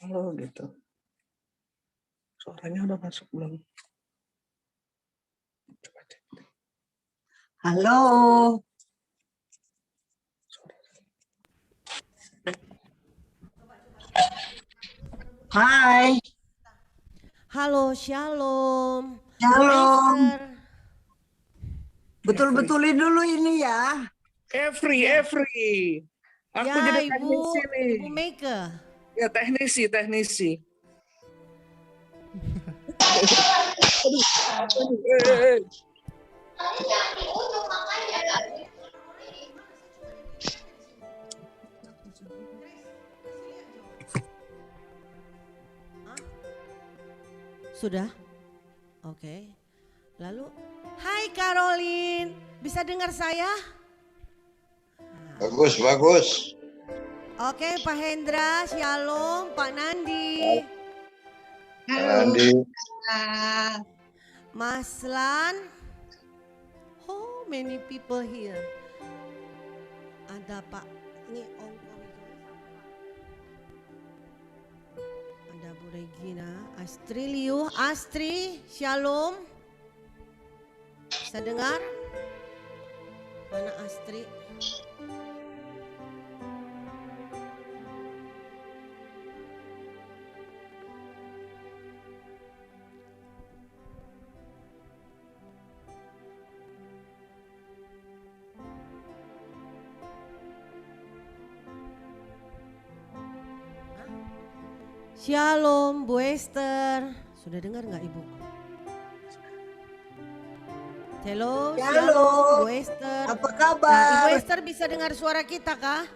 Oh gitu. Suaranya udah masuk belum? Coba cek. Halo. Hai. Halo, shalom. Shalom. Esther. Betul-betulin dulu ini ya. Every. Aku Ya, jadi Ibu, teknisi nih. Ibu Meike. Ya teknisi. Sudah? Oke. Lalu, hai Caroline. Bisa dengar saya? Bagus. Oke, Pak Hendra, shalom. Pak Nandi. Andi. Mas Lan. Oh, many people here. Ada Pak, ini Om. Ada Bu Regina, Astri Liu, Astri, shalom. Bisa dengar? Mana Astri? Shalom Bu Esther. Sudah dengar nggak Ibu? Halo, shalom Bu Esther. Apa kabar? Nah, Ibu Esther bisa dengar suara kita kah?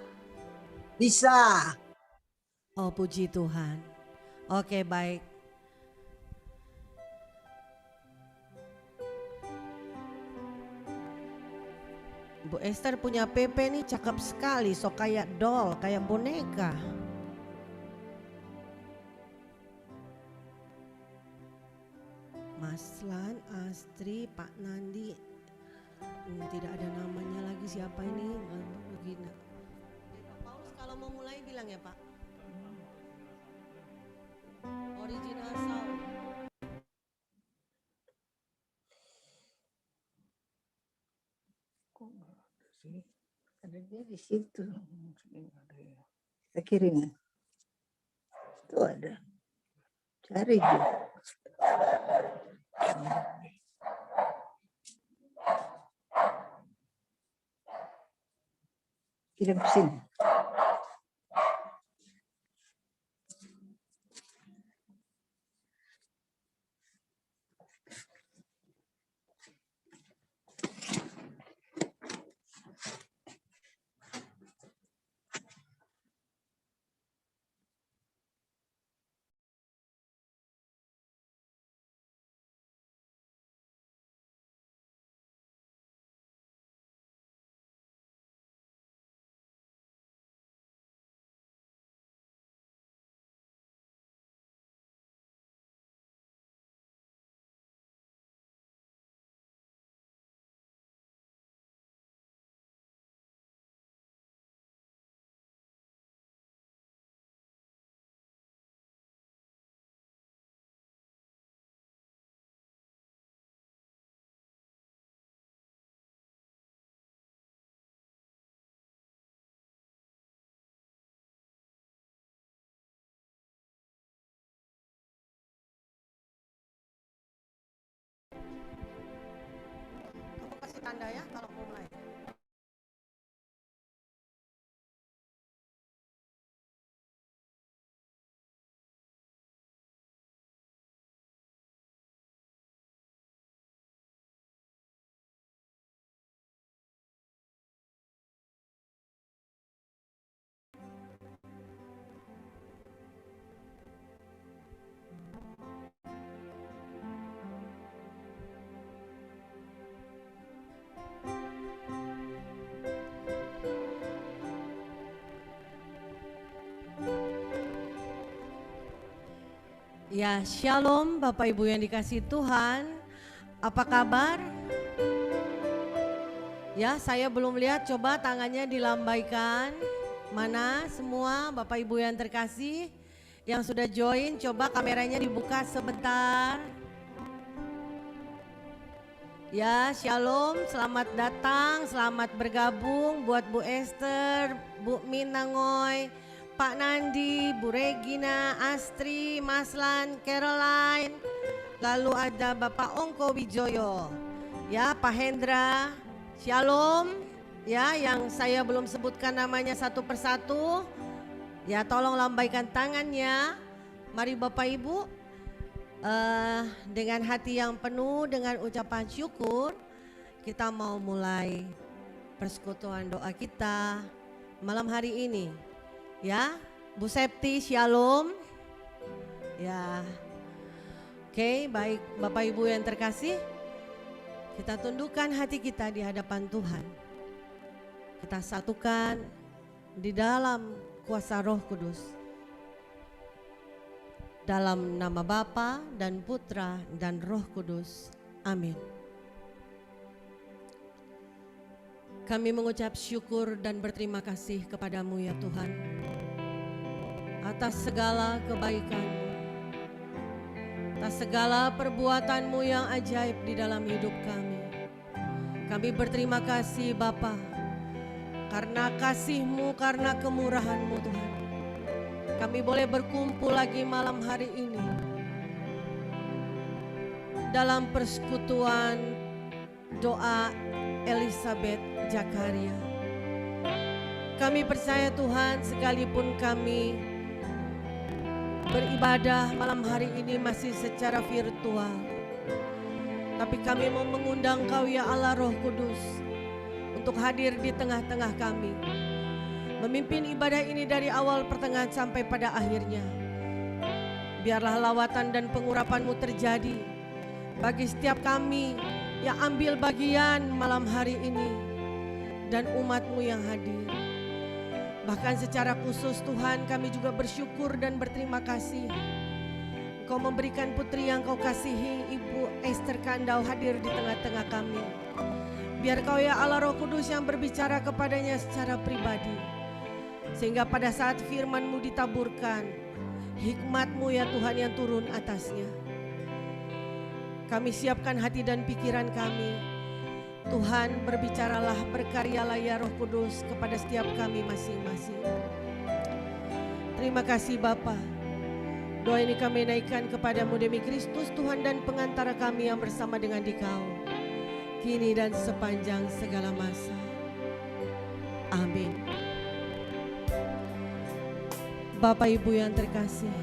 Bisa. Oh, puji Tuhan. Oke, baik. Bu Esther punya PP nih cakep sekali, so kayak doll, kayak boneka. Mas Lan, Astri, Pak Nandi, tidak ada namanya lagi siapa ini? Begini. Pak Paulus kalau mau mulai bilang ya Pak. Original sound. Kok nggak ada sih? Ada dia di situ. Sini nggak ada ya. Kita kirim. Itu ada. Cari dia. Kirim ke sini. Kamu kasih tanda ya kalau mau mulai. Ya, shalom Bapak Ibu yang dikasih Tuhan. Apa kabar? Ya, saya belum lihat, coba tangannya dilambaikan. Mana semua Bapak Ibu yang terkasih? Yang sudah join, coba kameranya dibuka sebentar. Ya, shalom, selamat datang, selamat bergabung buat Bu Esther, Bu Minangoy, Pak Nandi, Bu Regina, Astri, Maslan, Caroline, lalu ada Bapak Ongko Wijoyo, ya Pak Hendra, shalom, ya yang saya belum sebutkan namanya satu persatu, ya tolong lambaikan tangannya. Mari Bapak Ibu, dengan hati yang penuh dengan ucapan syukur, kita mau mulai persekutuan doa kita malam hari ini. Ya, Bu Septi, shalom. Ya, oke, baik Bapak Ibu yang terkasih, kita tundukkan hati kita di hadapan Tuhan. Kita satukan di dalam kuasa Roh Kudus. Dalam nama Bapa dan Putra dan Roh Kudus. Amin. Kami mengucap syukur dan berterima kasih kepadamu ya Tuhan, atas segala kebaikan-Mu, atas segala perbuatan-Mu yang ajaib di dalam hidup kami. Kami berterima kasih Bapa, karena kasih-Mu, karena kemurahan-Mu Tuhan. Kami boleh berkumpul lagi malam hari ini dalam persekutuan doa Elizabeth Jakaria. Kami percaya Tuhan, sekalipun kami beribadah malam hari ini masih secara virtual, tapi kami mau mengundang Kau ya Allah Roh Kudus untuk hadir di tengah-tengah kami, memimpin ibadah ini dari awal pertengahan sampai pada akhirnya. Biarlah lawatan dan pengurapan-Mu terjadi bagi setiap kami yang ambil bagian malam hari ini dan umat-Mu yang hadir. Bahkan secara khusus Tuhan, kami juga bersyukur dan berterima kasih Kau memberikan putri yang Kau kasihi, Ibu Esther Kandau, hadir di tengah-tengah kami. Biar Kau ya Allah Roh Kudus yang berbicara kepadanya secara pribadi, sehingga pada saat firman-Mu ditaburkan, hikmat-Mu ya Tuhan yang turun atasnya. Kami siapkan hati dan pikiran kami. Tuhan, berbicaralah, berkaryalah ya Roh Kudus kepada setiap kami masing-masing. Terima kasih Bapa. Doa ini kami naikkan kepada-Mu demi Kristus Tuhan dan pengantara kami yang bersama dengan Dikau, kini dan sepanjang segala masa. Amin. Bapak Ibu yang terkasih,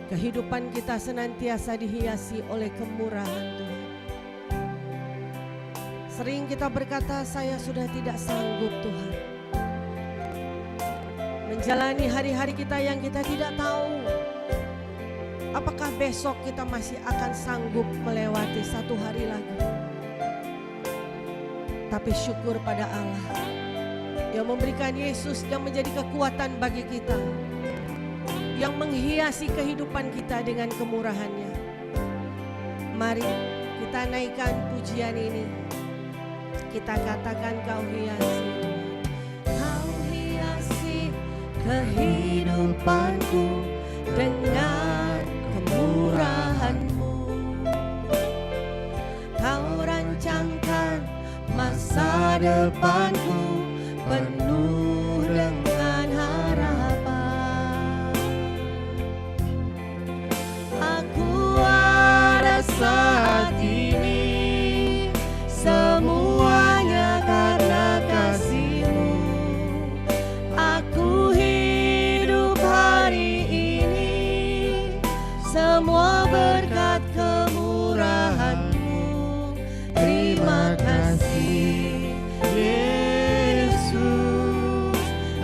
kehidupan kita senantiasa dihiasi oleh kemurahan Tuhan. Sering kita berkata, saya sudah tidak sanggup Tuhan, menjalani hari-hari kita yang kita tidak tahu apakah besok kita masih akan sanggup melewati satu hari lagi. Tapi syukur pada Allah yang memberikan Yesus yang menjadi kekuatan bagi kita, yang menghiasi kehidupan kita dengan kemurahannya. Mari kita naikkan pujian ini. Kita katakan, Kau hiasi, Kau hiasi kehidupanku dengan kemurahan-Mu. Kau rancangkan masa depanku penuh dengan harapan. Aku ada saat ini, semuanya karena kasih-Mu. Aku hidup hari ini, semua berkat kemurahan-Mu. Terima kasih Yesus,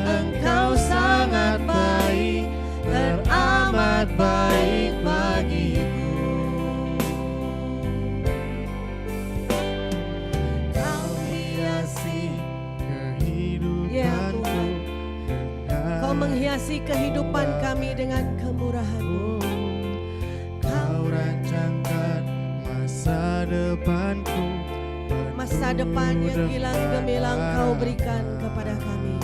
Engkau sangat baik, teramat baik bagiku. Kau hiasi kehidupanku, Kau menghiasi kehidupan kami dengan kemurahan-Mu. Kau rancangkan masa depanku, Masa depan yang hilang gemilang Kau berikan kepada kami.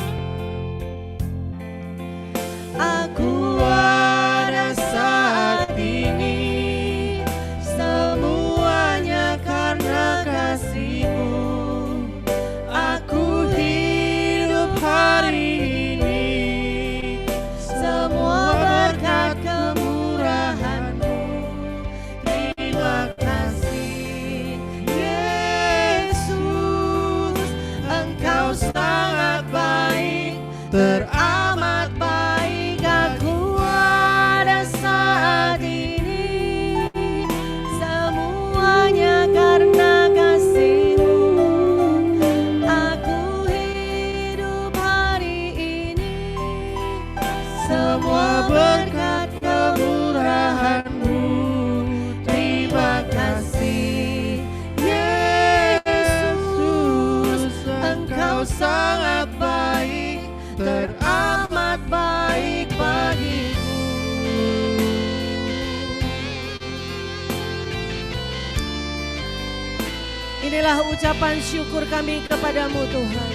Inilah ucapan syukur kami kepadamu Tuhan.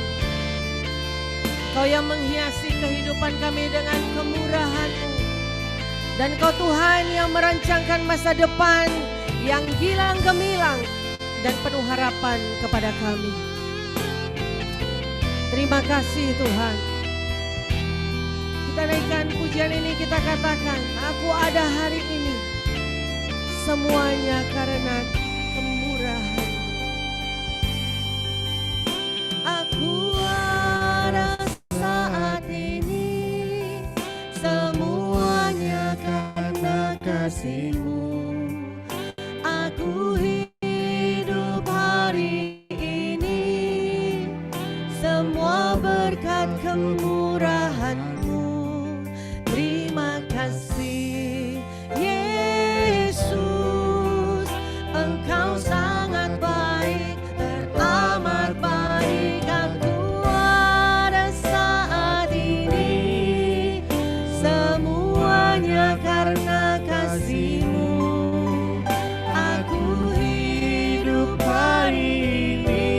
Kau yang menghiasi kehidupan kami dengan kemurahan-Mu. Dan Kau Tuhan yang merancangkan masa depan yang gilang gemilang dan penuh harapan kepada kami. Terima kasih Tuhan. Kita naikkan pujian ini, kita katakan, aku ada hari ini semuanya karena kemurahan. Aku ada saat ini semuanya karena kasih-Mu. Aku hidup hari ini semua berkat kemurahan-Mu. Terima kasih Yesus, Engkau sangat baik, teramat baik. Aku ada saat ini semuanya karena kasih-Mu. Aku hidup hari ini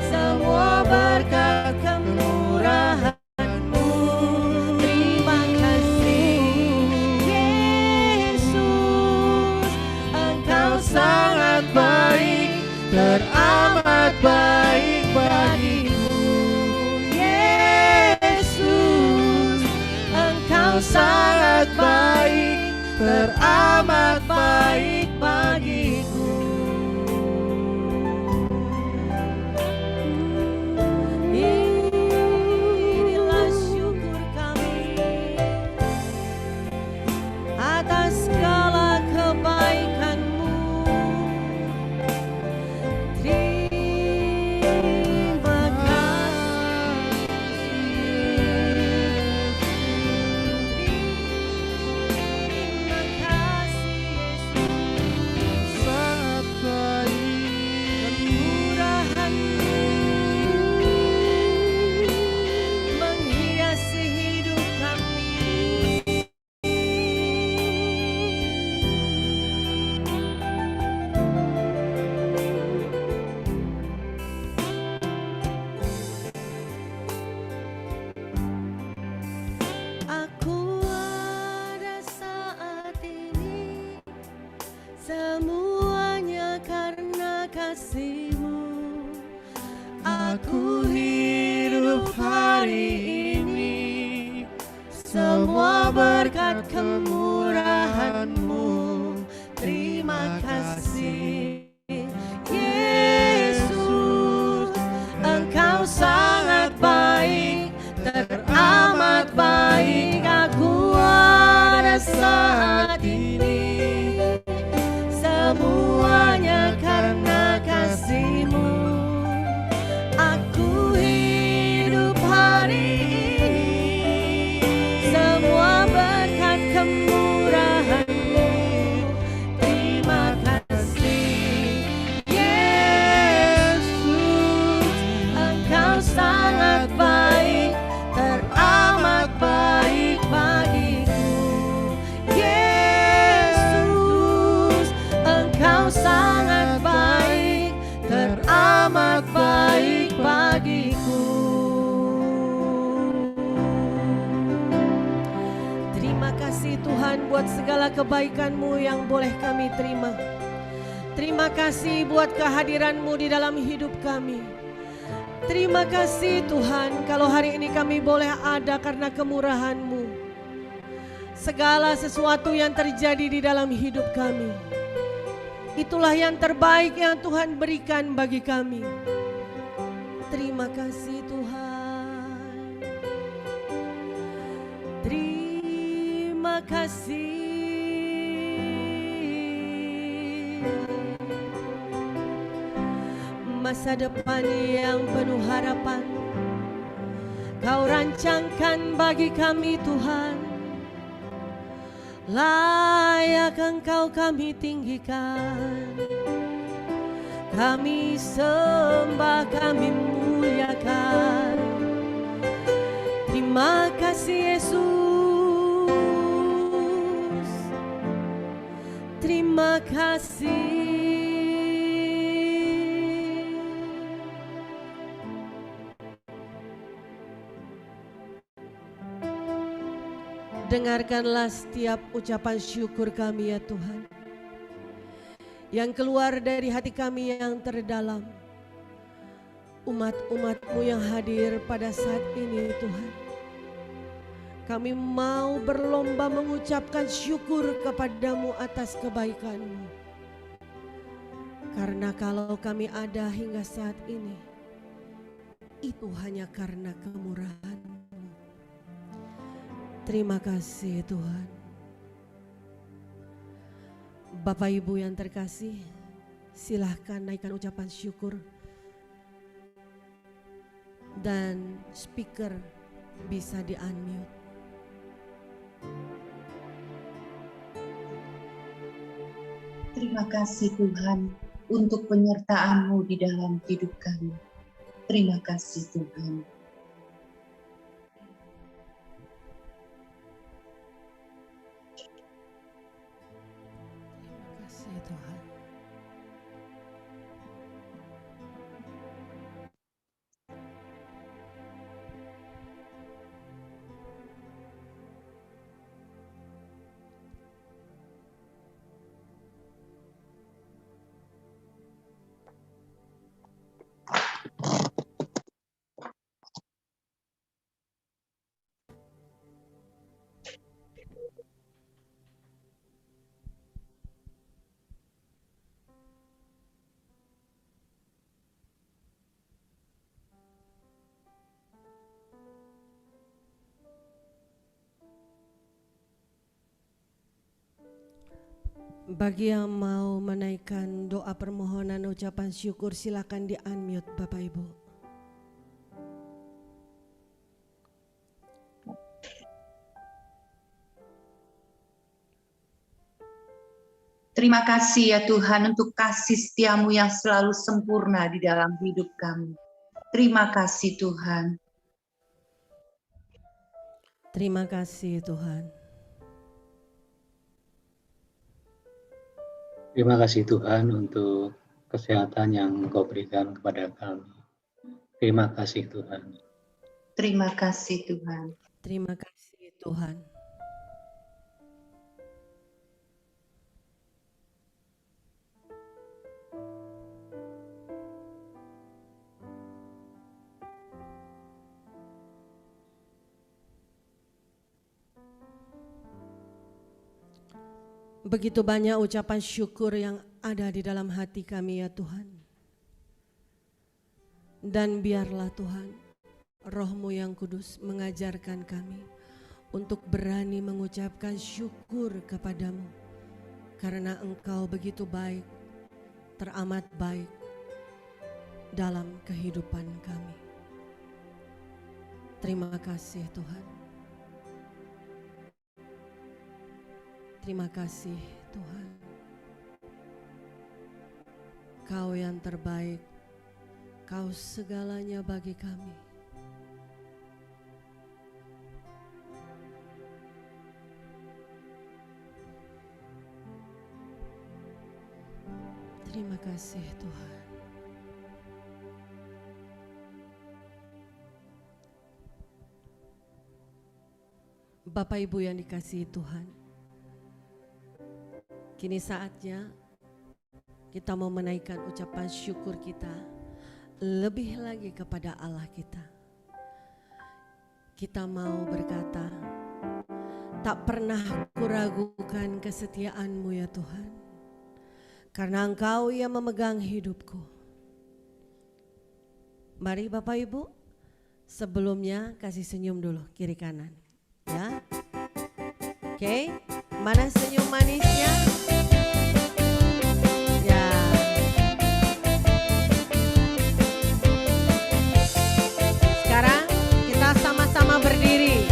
semua berkat kemurahan. Teramat baik bagiku, Yesus, Engkau sangat baik, teramat baik bagiku. Inilah syukur kami atas segala kebaikan-Mu. Semuanya karena kasih-Mu. Aku hidup hari ini semua berkat kemurahan-Mu. Terima kasih Yesus, Engkau sangat baik, teramat baik. Aku ada saat ini semuanya karena kasih-Mu. Aku hidup hari ini semua berkat kemurahan-Mu. Terima kasih Yesus, Engkau sangat baik, teramat baik bagiku. Engkau sangat baik, teramat baik bagiku. Terima kasih Tuhan buat segala kebaikan-Mu yang boleh kami terima. Terima kasih buat kehadiran-Mu di dalam hidup kami. Terima kasih Tuhan kalau hari ini kami boleh ada karena kemurahan-Mu. Segala sesuatu yang terjadi di dalam hidup kami, itulah yang terbaik yang Tuhan berikan bagi kami. Terima kasih Tuhan. Terima kasih. Masa depan yang penuh harapan Kau rancangkan bagi kami Tuhan. Layak Engkau kami tinggikan, kami sembah, kami muliakan. Terima kasih Yesus, terima kasih. dengarkanlah setiap ucapan syukur kami ya Tuhan, yang keluar dari hati kami yang terdalam. Umat-umat-Mu yang hadir pada saat ini Tuhan, kami mau berlomba mengucapkan syukur kepadamu atas kebaikan-Mu. Karena kalau kami ada hingga saat ini, itu hanya karena kemurahan-Mu. Terima kasih Tuhan. Bapak Ibu yang terkasih, silahkan naikkan ucapan syukur. Dan speaker bisa di-unmute. Terima kasih Tuhan untuk penyertaan-Mu di dalam hidup kami. Terima kasih Tuhan. Terima kasih Tuhan. Bagi yang mau menaikkan doa permohonan ucapan syukur, silakan di-unmute Bapak Ibu. Terima kasih ya Tuhan untuk kasih setia-Mu yang selalu sempurna di dalam hidup kami. Terima kasih Tuhan. Terima kasih Tuhan. Terima kasih Tuhan untuk kesehatan yang Engkau berikan kepada kami. Terima kasih Tuhan. Terima kasih Tuhan. Terima kasih Tuhan. Begitu banyak ucapan syukur yang ada di dalam hati kami ya Tuhan. Dan biarlah Tuhan, Roh-Mu yang kudus mengajarkan kami untuk berani mengucapkan syukur kepadamu. Karena Engkau begitu baik, teramat baik dalam kehidupan kami. Terima kasih Tuhan. Terima kasih Tuhan. Kau yang terbaik, Kau segalanya bagi kami. Terima kasih Tuhan. Bapak Ibu yang dikasihi Tuhan, kini saatnya kita mau menaikkan ucapan syukur kita lebih lagi kepada Allah kita. Kita mau berkata, tak pernah kuragukan kesetiaan-Mu ya Tuhan, karena Engkau yang memegang hidupku. Mari Bapak Ibu, sebelumnya kasih senyum dulu kiri kanan. Ya, oke, mana senyum manisnya? Berdiri,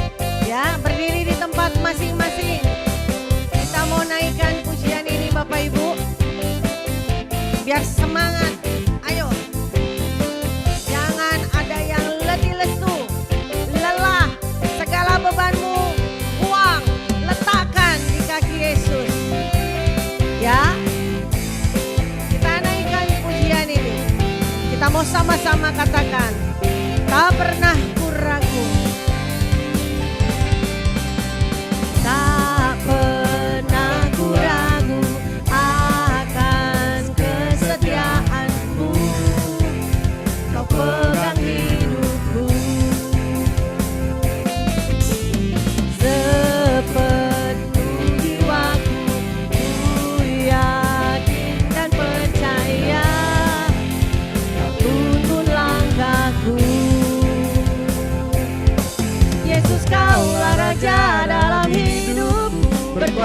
ya, berdiri di tempat masing-masing. Kita mau naikkan pujian ini Bapak Ibu, biar semangat. Ayo, jangan ada yang letih lesu, lelah. Segala bebanmu buang, letakkan di kaki Yesus. Ya, kita naikkan pujian ini. Kita mau sama-sama katakan, tak pernah ku ragu.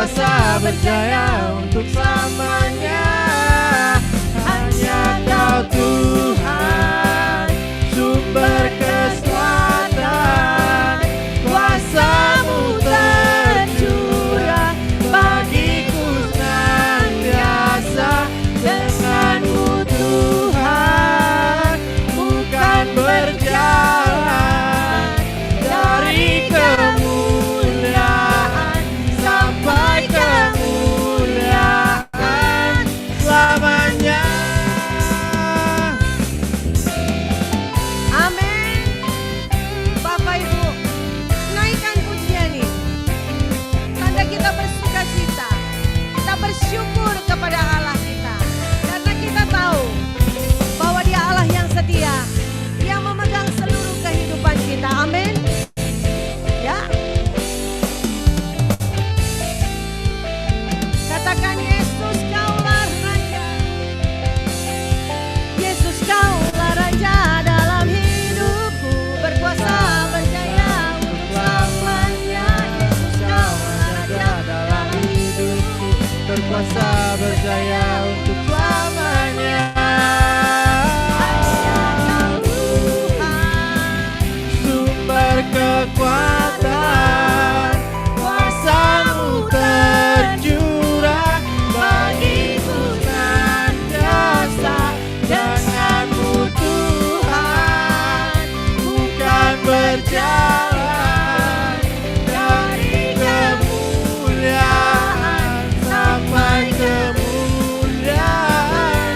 berkuasa berjaya untuk selamanya. Hanya Kau Tuhan, sumber kekuatan, kuasa-Mu tercurah bagiku senantiasa. Dengan-Mu Tuhan, bukan berjalan dari kemuliaan sampai kemuliaan selamanya. Amin. Bapak Ibu, naikkan pujian ini. Tanda kita bersuka cita. Kita bersyukur kepada Allah kita. Karena kita tahu bahwa Dia Allah yang setia, yang memegang seluruh kehidupan kita. Amin. Ya. Katakan, Yesus Kaulah Raja. Yesus Kaulah Raja dalam hidupku, berkuasa berjaya untuk selamanya. Yesus Kaulah Raja dalam hidupku, Berkuasa berjaya untuk selamanya. hanya Kau Tuhan. Sumber kekuatan, kuasa-Mu tercurah bagiku senantiasa. Dengan-Mu Tuhan, bukan berjalan dari kemuliaan sampai kemuliaan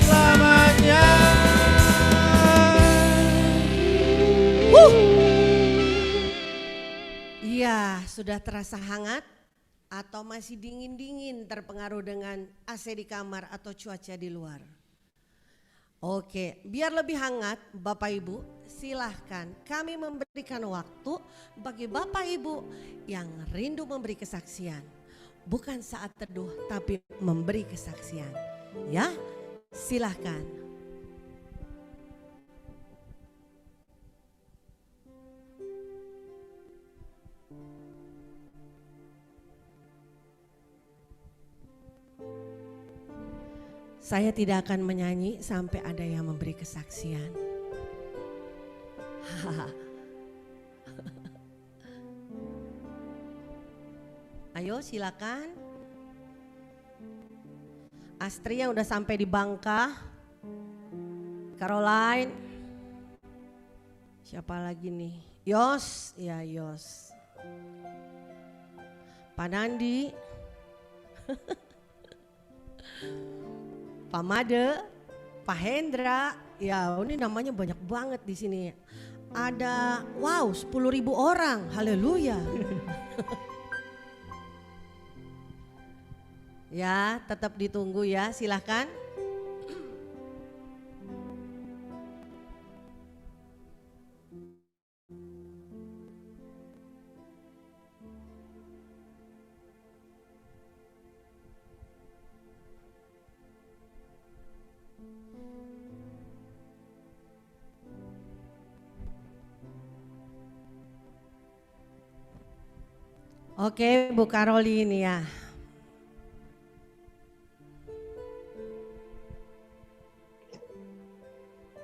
selamanya. Iya, sudah terasa hangat atau masih dingin-dingin terpengaruh dengan AC di kamar atau cuaca di luar? Oke, biar lebih hangat Bapak Ibu, silahkan kami memberikan waktu bagi Bapak Ibu yang rindu memberi kesaksian. Bukan saat teduh tapi memberi kesaksian. Ya, silahkan. Saya tidak akan menyanyi sampai ada yang memberi kesaksian. Ayo silakan. Astri yang udah sampai di Bangka. Caroline. Siapa lagi nih? Yos, ya Yos. Pak Nandi. Pak Made, Pak Hendra, ya ini namanya banyak banget di sini. Ada 10.000 orang, haleluya. Ya, tetap ditunggu ya, silahkan. Oke, Bu Caroline ya.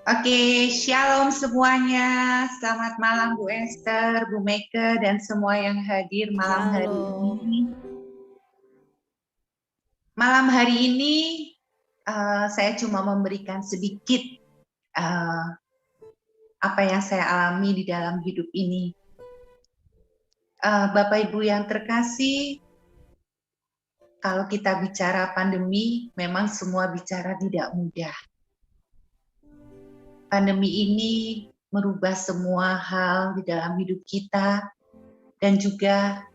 Oke, shalom semuanya. Selamat malam Bu Esther, Bu Meike, dan semua yang hadir malam hari ini. Malam hari ini saya cuma memberikan sedikit apa yang saya alami di dalam hidup ini. Bapak Ibu yang terkasih, kalau kita bicara pandemi, memang semua bicara tidak mudah. Pandemi ini merubah semua hal di dalam hidup kita dan juga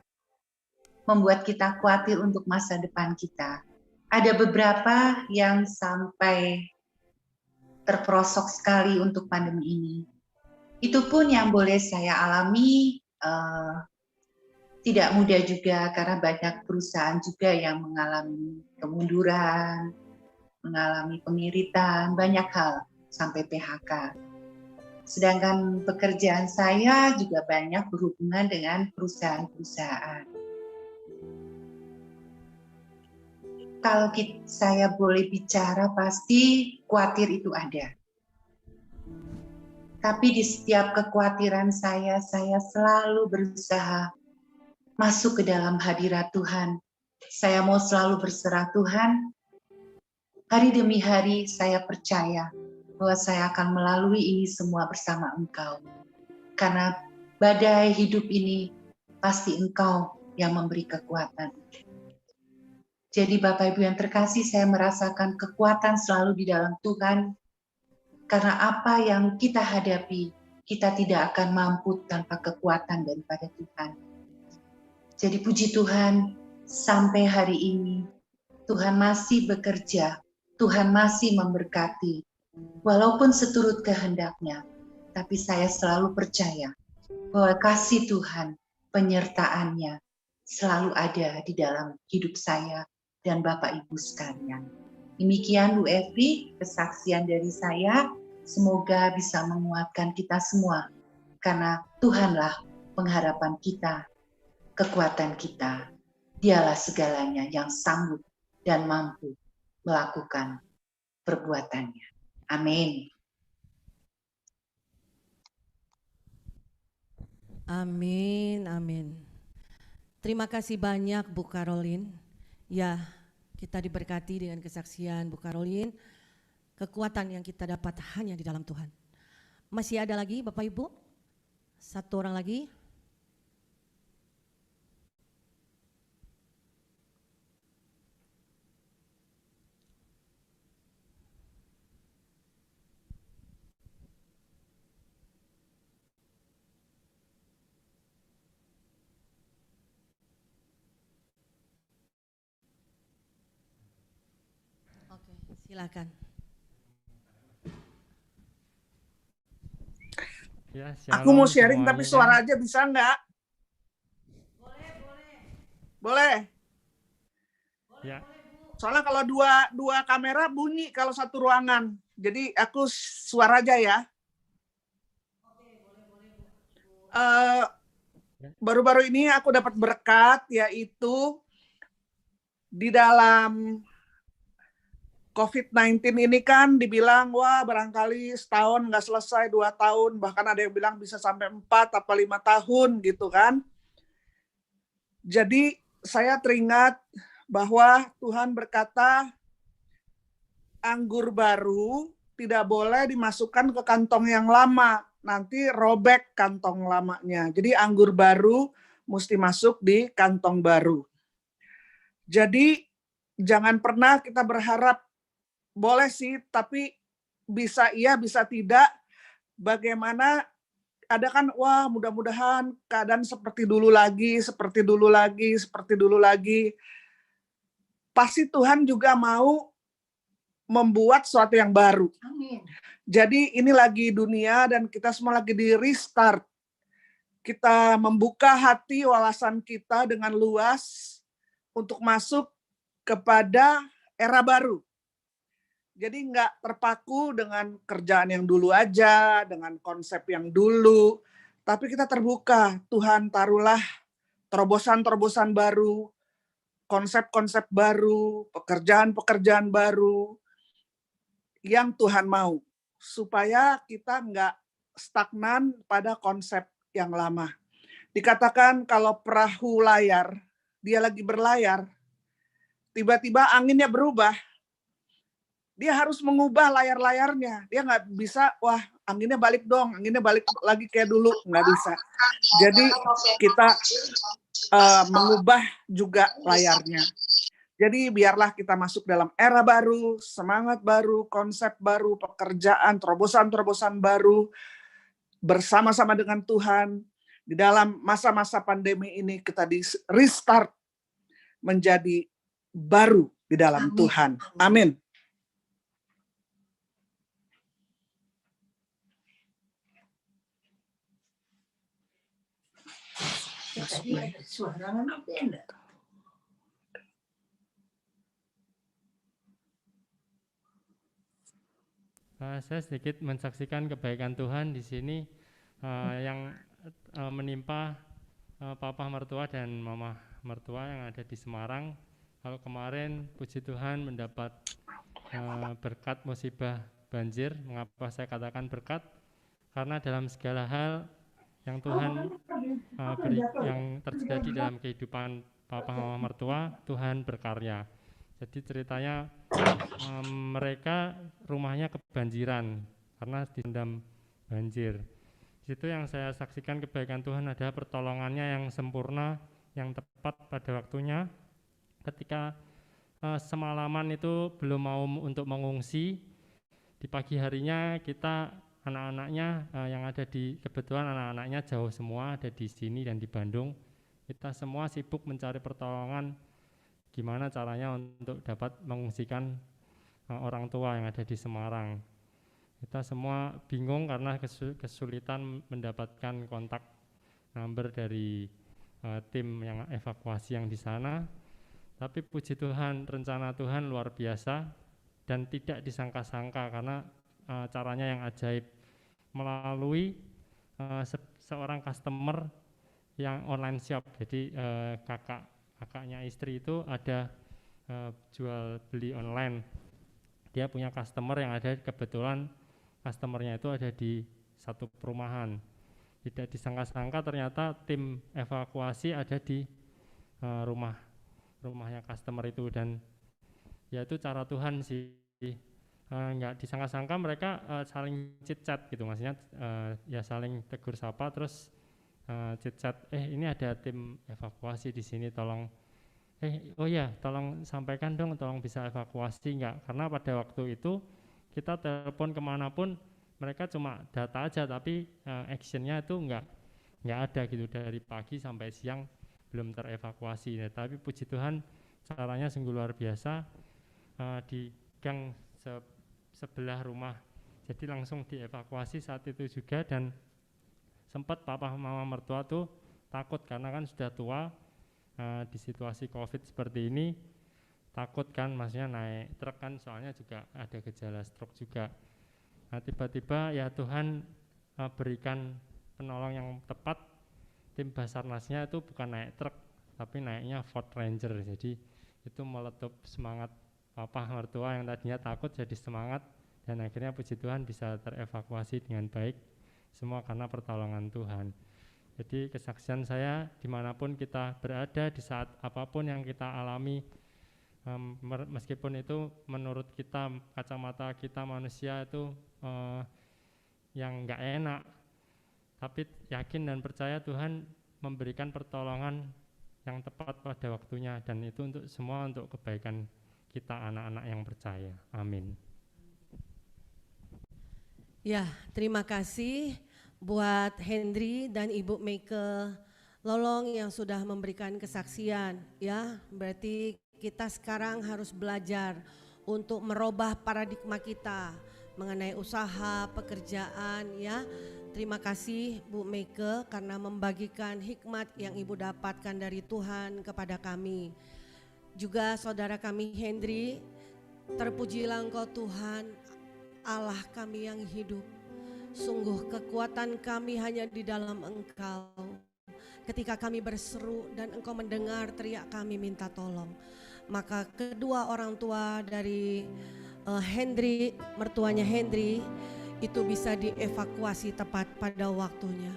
membuat kita khawatir untuk masa depan kita. Ada beberapa yang sampai terperosok sekali untuk pandemi ini. Itu pun yang boleh saya alami, tidak mudah juga karena banyak perusahaan juga yang mengalami kemunduran, mengalami pengiritan, banyak hal sampai PHK. Sedangkan pekerjaan saya juga banyak berhubungan dengan perusahaan-perusahaan. kalau saya boleh bicara, pasti khawatir itu ada. Tapi di setiap kekhawatiran saya selalu berusaha masuk ke dalam hadirat Tuhan. Saya mau selalu berserah Tuhan. Hari demi hari saya percaya bahwa saya akan melalui ini semua bersama Engkau. Karena badai hidup ini pasti Engkau yang memberi kekuatan. Jadi Bapak Ibu yang terkasih, saya merasakan kekuatan selalu di dalam Tuhan. Karena apa yang kita hadapi, kita tidak akan mampu tanpa kekuatan daripada Tuhan. Jadi puji Tuhan, sampai hari ini Tuhan masih bekerja, Tuhan masih memberkati. Walaupun seturut kehendaknya, tapi saya selalu percaya bahwa kasih Tuhan, penyertaannya selalu ada di dalam hidup saya dan Bapak Ibu sekalian. Demikian Bu Evi, kesaksian dari saya. Semoga bisa menguatkan kita semua. Karena Tuhanlah pengharapan kita, kekuatan kita. Dialah segalanya yang sanggup dan mampu melakukan perbuatannya. Amin. Amin, amin. Terima kasih banyak Bu Caroline. Ya, kita diberkati dengan kesaksian Bu Caroline. Kekuatan yang kita dapat hanya di dalam Tuhan. Masih ada lagi Bapak Ibu? Satu orang lagi. Oke, silakan. Ya, Aku mau shalom sharing tapi semuanya. suara aja bisa nggak? Boleh. Ya, Soalnya kalau dua kamera bunyi kalau satu ruangan. Jadi aku suara aja ya. Baru-baru ini aku dapat berkat, yaitu di dalam COVID-19 ini kan dibilang, wah barangkali setahun nggak selesai, 2 tahun, bahkan ada yang bilang bisa sampai 4 atau 5 tahun gitu kan. Jadi saya teringat bahwa Tuhan berkata, anggur baru tidak boleh dimasukkan ke kantong yang lama, nanti robek kantong lamanya. Jadi anggur baru mesti masuk di kantong baru. Jadi jangan pernah kita berharap, boleh sih, tapi bisa iya, bisa tidak. Bagaimana, ada kan, wah mudah-mudahan keadaan seperti dulu lagi, seperti dulu lagi, seperti dulu lagi. Pasti Tuhan juga mau membuat sesuatu yang baru. Amin. Jadi ini lagi dunia dan kita semua lagi di restart. Kita membuka hati wawasan kita dengan luas untuk masuk kepada era baru. Jadi nggak terpaku dengan kerjaan yang dulu aja, dengan konsep yang dulu. Tapi kita terbuka, Tuhan taruhlah terobosan-terobosan baru, konsep-konsep baru, pekerjaan-pekerjaan baru yang Tuhan mau. Supaya kita nggak stagnan pada konsep yang lama. Dikatakan kalau perahu layar, dia lagi berlayar, tiba-tiba anginnya berubah, dia harus mengubah layar-layarnya. Dia nggak bisa, wah anginnya balik dong, anginnya balik lagi kayak dulu. Nggak bisa. Jadi kita mengubah juga layarnya. Jadi biarlah kita masuk dalam era baru, semangat baru, konsep baru, pekerjaan, terobosan-terobosan baru, bersama-sama dengan Tuhan. Di dalam masa-masa pandemi ini kita di restart menjadi baru di dalam Amin. Tuhan. Amin. Tadi ada suara apa ya enggak? saya sedikit mensaksikan kebaikan Tuhan di sini yang menimpa Papa mertua dan Mama mertua yang ada di Semarang. Kalau kemarin puji Tuhan mendapat berkat musibah banjir. Mengapa saya katakan berkat? Karena dalam segala hal yang Tuhan yang terjadi dalam kehidupan papa mama mertua, Tuhan berkarya. Jadi ceritanya mereka rumahnya kebanjiran karena direndam banjir. Di situ yang saya saksikan kebaikan Tuhan adalah pertolongannya yang sempurna, yang tepat pada waktunya. Ketika semalaman itu belum mau untuk mengungsi, di pagi harinya kita anak-anaknya yang ada di, kebetulan anak-anaknya jauh semua, ada di sini dan di Bandung. Kita semua sibuk mencari pertolongan gimana caranya untuk dapat mengungsikan orang tua yang ada di Semarang. Kita semua bingung karena kesulitan mendapatkan kontak number dari tim yang evakuasi yang di sana. Tapi puji Tuhan, rencana Tuhan luar biasa dan tidak disangka-sangka karena caranya yang ajaib melalui seorang customer yang online shop. Jadi kakaknya istri itu ada jual beli online. Dia punya customer yang ada, kebetulan customernya itu ada di satu perumahan. Tidak disangka-sangka ternyata tim evakuasi ada di rumahnya customer itu, dan ya itu cara Tuhan sih. Nggak disangka-sangka mereka saling chit-chat gitu, maksudnya ya saling tegur sapa, terus chit-chat, ini ada tim evakuasi di sini, tolong oh ya tolong sampaikan dong, tolong bisa evakuasi nggak, karena pada waktu itu kita telepon kemanapun mereka cuma data aja, tapi actionnya itu nggak ada gitu, dari pagi sampai siang belum terevakuasi. Ya, tapi puji Tuhan caranya sungguh luar biasa, di gang sebelah rumah, jadi langsung dievakuasi saat itu juga. Dan sempat papa mama mertua tuh takut karena kan sudah tua, di situasi COVID seperti ini takut kan, maksudnya naik truk kan, soalnya juga ada gejala stroke juga. Nah, tiba-tiba ya Tuhan berikan penolong yang tepat. Tim Basarnasnya itu bukan naik truk tapi naiknya Ford Ranger, jadi itu meletup semangat papa mertua yang tadinya takut jadi semangat, dan akhirnya puji Tuhan bisa terevakuasi dengan baik, semua karena pertolongan Tuhan. Jadi kesaksian saya dimanapun kita berada, di saat apapun yang kita alami, meskipun itu menurut kita, kacamata kita manusia itu yang nggak enak, tapi yakin dan percaya Tuhan memberikan pertolongan yang tepat pada waktunya, dan itu untuk semua untuk kebaikan kita anak-anak yang percaya. Amin. Ya, terima kasih buat Hendri dan Ibu Meike Lolong yang sudah memberikan kesaksian. Ya, berarti kita sekarang harus belajar untuk merubah paradigma kita mengenai usaha, pekerjaan, ya. Terima kasih Bu Meike karena membagikan hikmat yang Ibu dapatkan dari Tuhan kepada kami. Juga saudara kami Hendri, terpujilah Engkau Tuhan, Allah kami yang hidup. Sungguh kekuatan kami hanya di dalam Engkau. Ketika kami berseru dan Engkau mendengar teriak kami minta tolong, maka kedua orang tua dari Hendri, mertuanya Hendri, itu bisa dievakuasi tepat pada waktunya.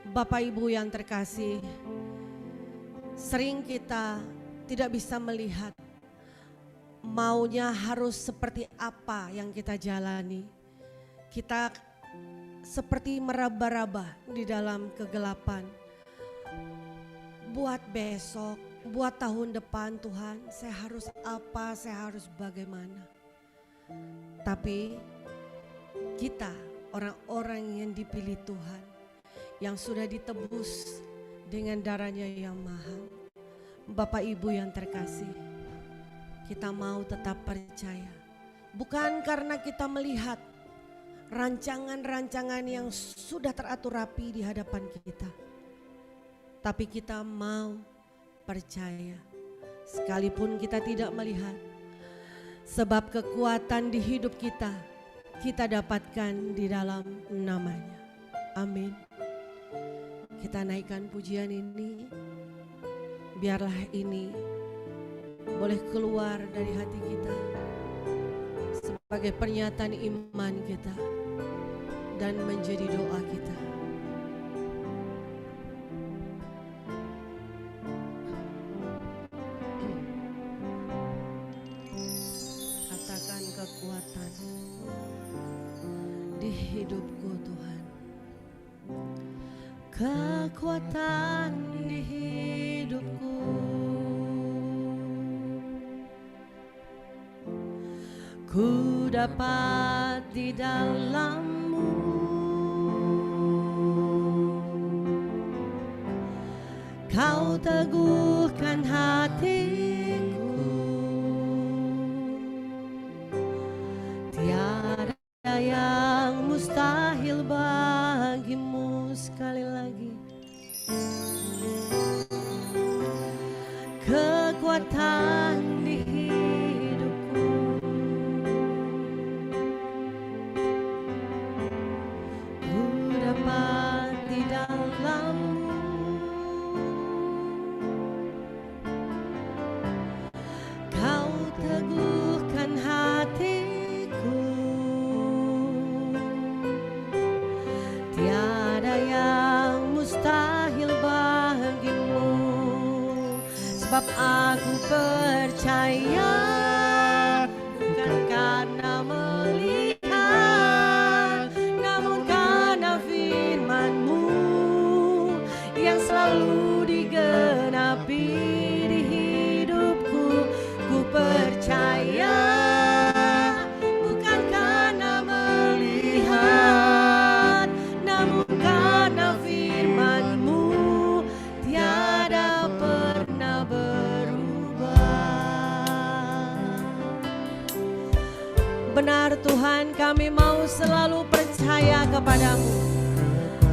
Bapak Ibu yang terkasih, sering kita tidak bisa melihat maunya harus seperti apa yang kita jalani. Kita seperti meraba-raba di dalam kegelapan. Buat besok, buat tahun depan, Tuhan, saya harus apa, saya harus bagaimana. Tapi kita orang-orang yang dipilih Tuhan, yang sudah ditebus dengan darahnya yang mahal. Bapak Ibu yang terkasih, kita mau tetap percaya. Bukan karena kita melihat rancangan-rancangan yang sudah teratur rapi di hadapan kita, tapi kita mau percaya sekalipun kita tidak melihat, sebab kekuatan di hidup kita dapatkan di dalam namanya. Amin. Kita naikkan pujian ini, biarlah ini boleh keluar dari hati kita sebagai pernyataan iman kita dan menjadi doa kita. Katakan kekuatan di hidupku Tuhan, kekuatan di hidupku, ku dapat di dalam-Mu, Kau teguhkan hatiku, tiada yang mustahil bagimu. Sekali lagi, kekuatan di hidupku, ku dapat di dalam-Mu, Kau teguhkan hatiku, tiada yang mustahil bagimu. Sebab aku percaya, bukan karena melihat, namun karena firman-Mu yang selalu digenapi di hidupku. Ku percaya, bukan karena melihat, namun karena firman-Mu tiada pernah berubah. Benar Tuhan, kami mau selalu percaya kepadamu.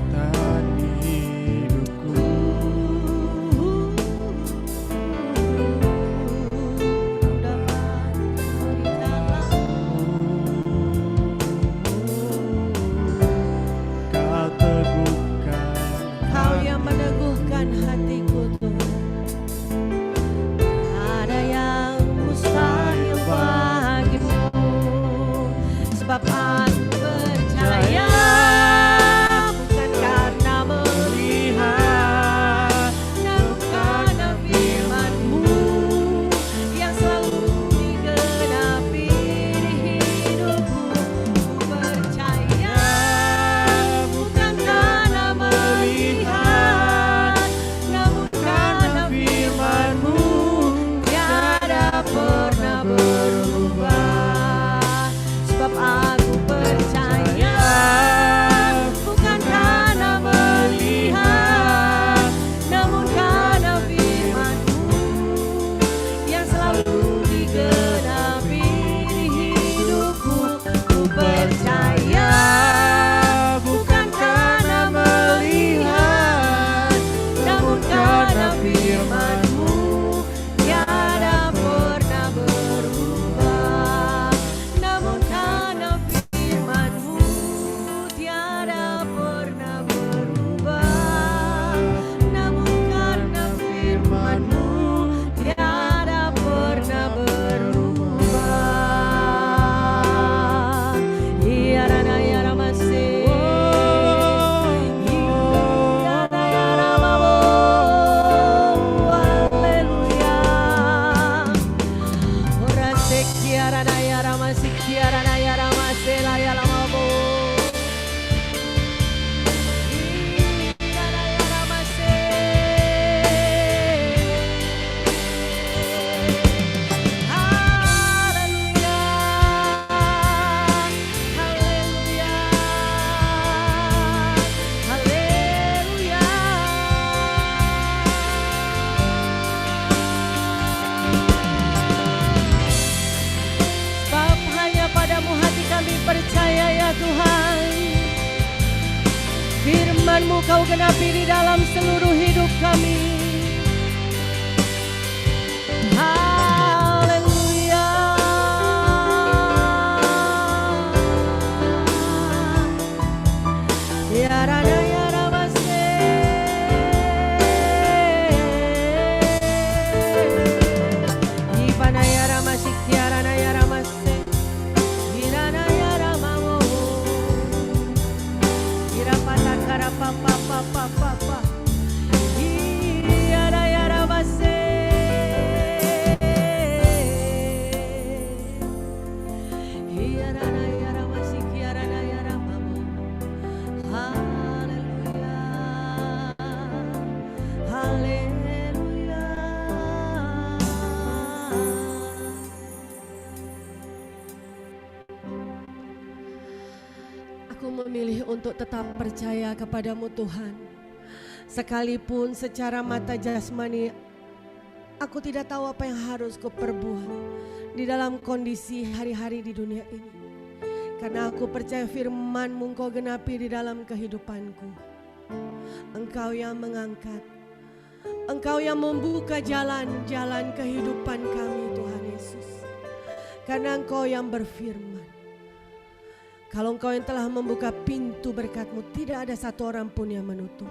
Kekuatan di hidupku, Dapat di dalam-Mu, Kau teguhkan Kau yang meneguhkan hatiku Tuhan. Ada yang mustahil bagimu, sebab aku percaya, bukan karena melihat, namun karena firman-Mu yang selalu digenapi di hidupku. Ku percaya, bukan karena melihat, namun karena firman-Mu tiada pernah berubah. Sebab aku percaya, bukan karena melihat, namun karena firman-Mu yang selalu digenapi di hidupku. Ku percaya, bukan karena melihat, namun karena firman-Mu tiada pernah berubah. Namun karena firman-Mu tiada pernah berubah. Namun karena firman-Mu tiada pernah berubah. Iyarana yaramase, iyarana yaramabo, haleluya. Ora sekiarana yaramase, kiarana yaramase, la yaramabo. Iyarana yaramase. Haleluya, haleluya, haleluya. Sebab hanya padamu hati kami percaya ya Tuhan. Firman-Mu Kau genapi di dalam seluruh hidup kami. Haleluya. Yarana yaramase. Aku memilih untuk tetap percaya kepadamu Tuhan. Sekalipun secara mata jasmani aku tidak tahu apa yang harus kuperbuat di dalam kondisi hari-hari di dunia ini. Karena aku percaya firman-Mu Engkau genapi di dalam kehidupanku. Engkau yang mengangkat, Engkau yang membuka jalan-jalan kehidupan kami Tuhan Yesus. Karena Engkau yang berfirman, kalau Engkau yang telah membuka pintu berkat-Mu, tidak ada satu orang pun yang menutup.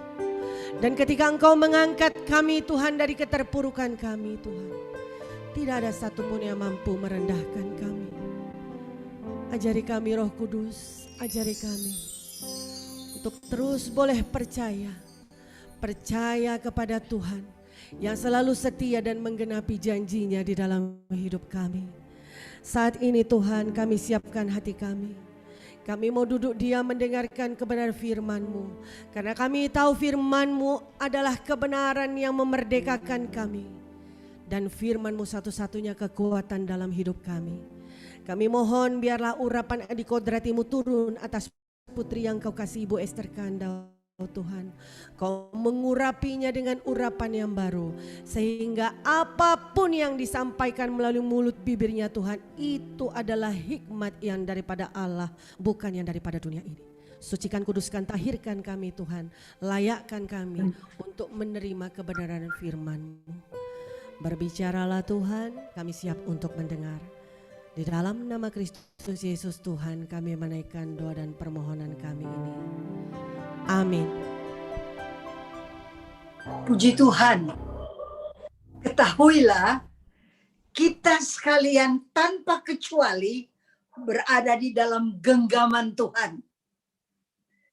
Dan ketika Engkau mengangkat kami Tuhan dari keterpurukan kami Tuhan, tidak ada satu pun yang mampu merendahkan kami. Ajari kami Roh Kudus, ajari kami untuk terus boleh percaya kepada Tuhan yang selalu setia dan menggenapi janjinya di dalam hidup kami. Saat ini Tuhan, kami siapkan hati kami. Kami mau duduk diam mendengarkan kebenaran firman-Mu. Karena kami tahu firman-Mu adalah kebenaran yang memerdekakan kami. Dan firman-Mu satu-satunya kekuatan dalam hidup kami. Kami mohon biarlah urapan adikodrati-Mu turun atas putri yang Kau kasih Ibu Esther Kandau. Tuhan, Kau mengurapinya dengan urapan yang baru, sehingga apapun yang disampaikan melalui mulut bibirnya Tuhan, itu adalah hikmat yang daripada Allah, bukan yang daripada dunia ini. Sucikan, kuduskan, tahirkan kami Tuhan, layakkan kami untuk menerima kebenaran firman-Mu. Berbicaralah Tuhan, kami siap untuk mendengar. Di dalam nama Kristus Yesus Tuhan, kami menaikkan doa dan permohonan kami ini. Amin. Puji Tuhan. Ketahuilah, kita sekalian tanpa kecuali berada di dalam genggaman Tuhan.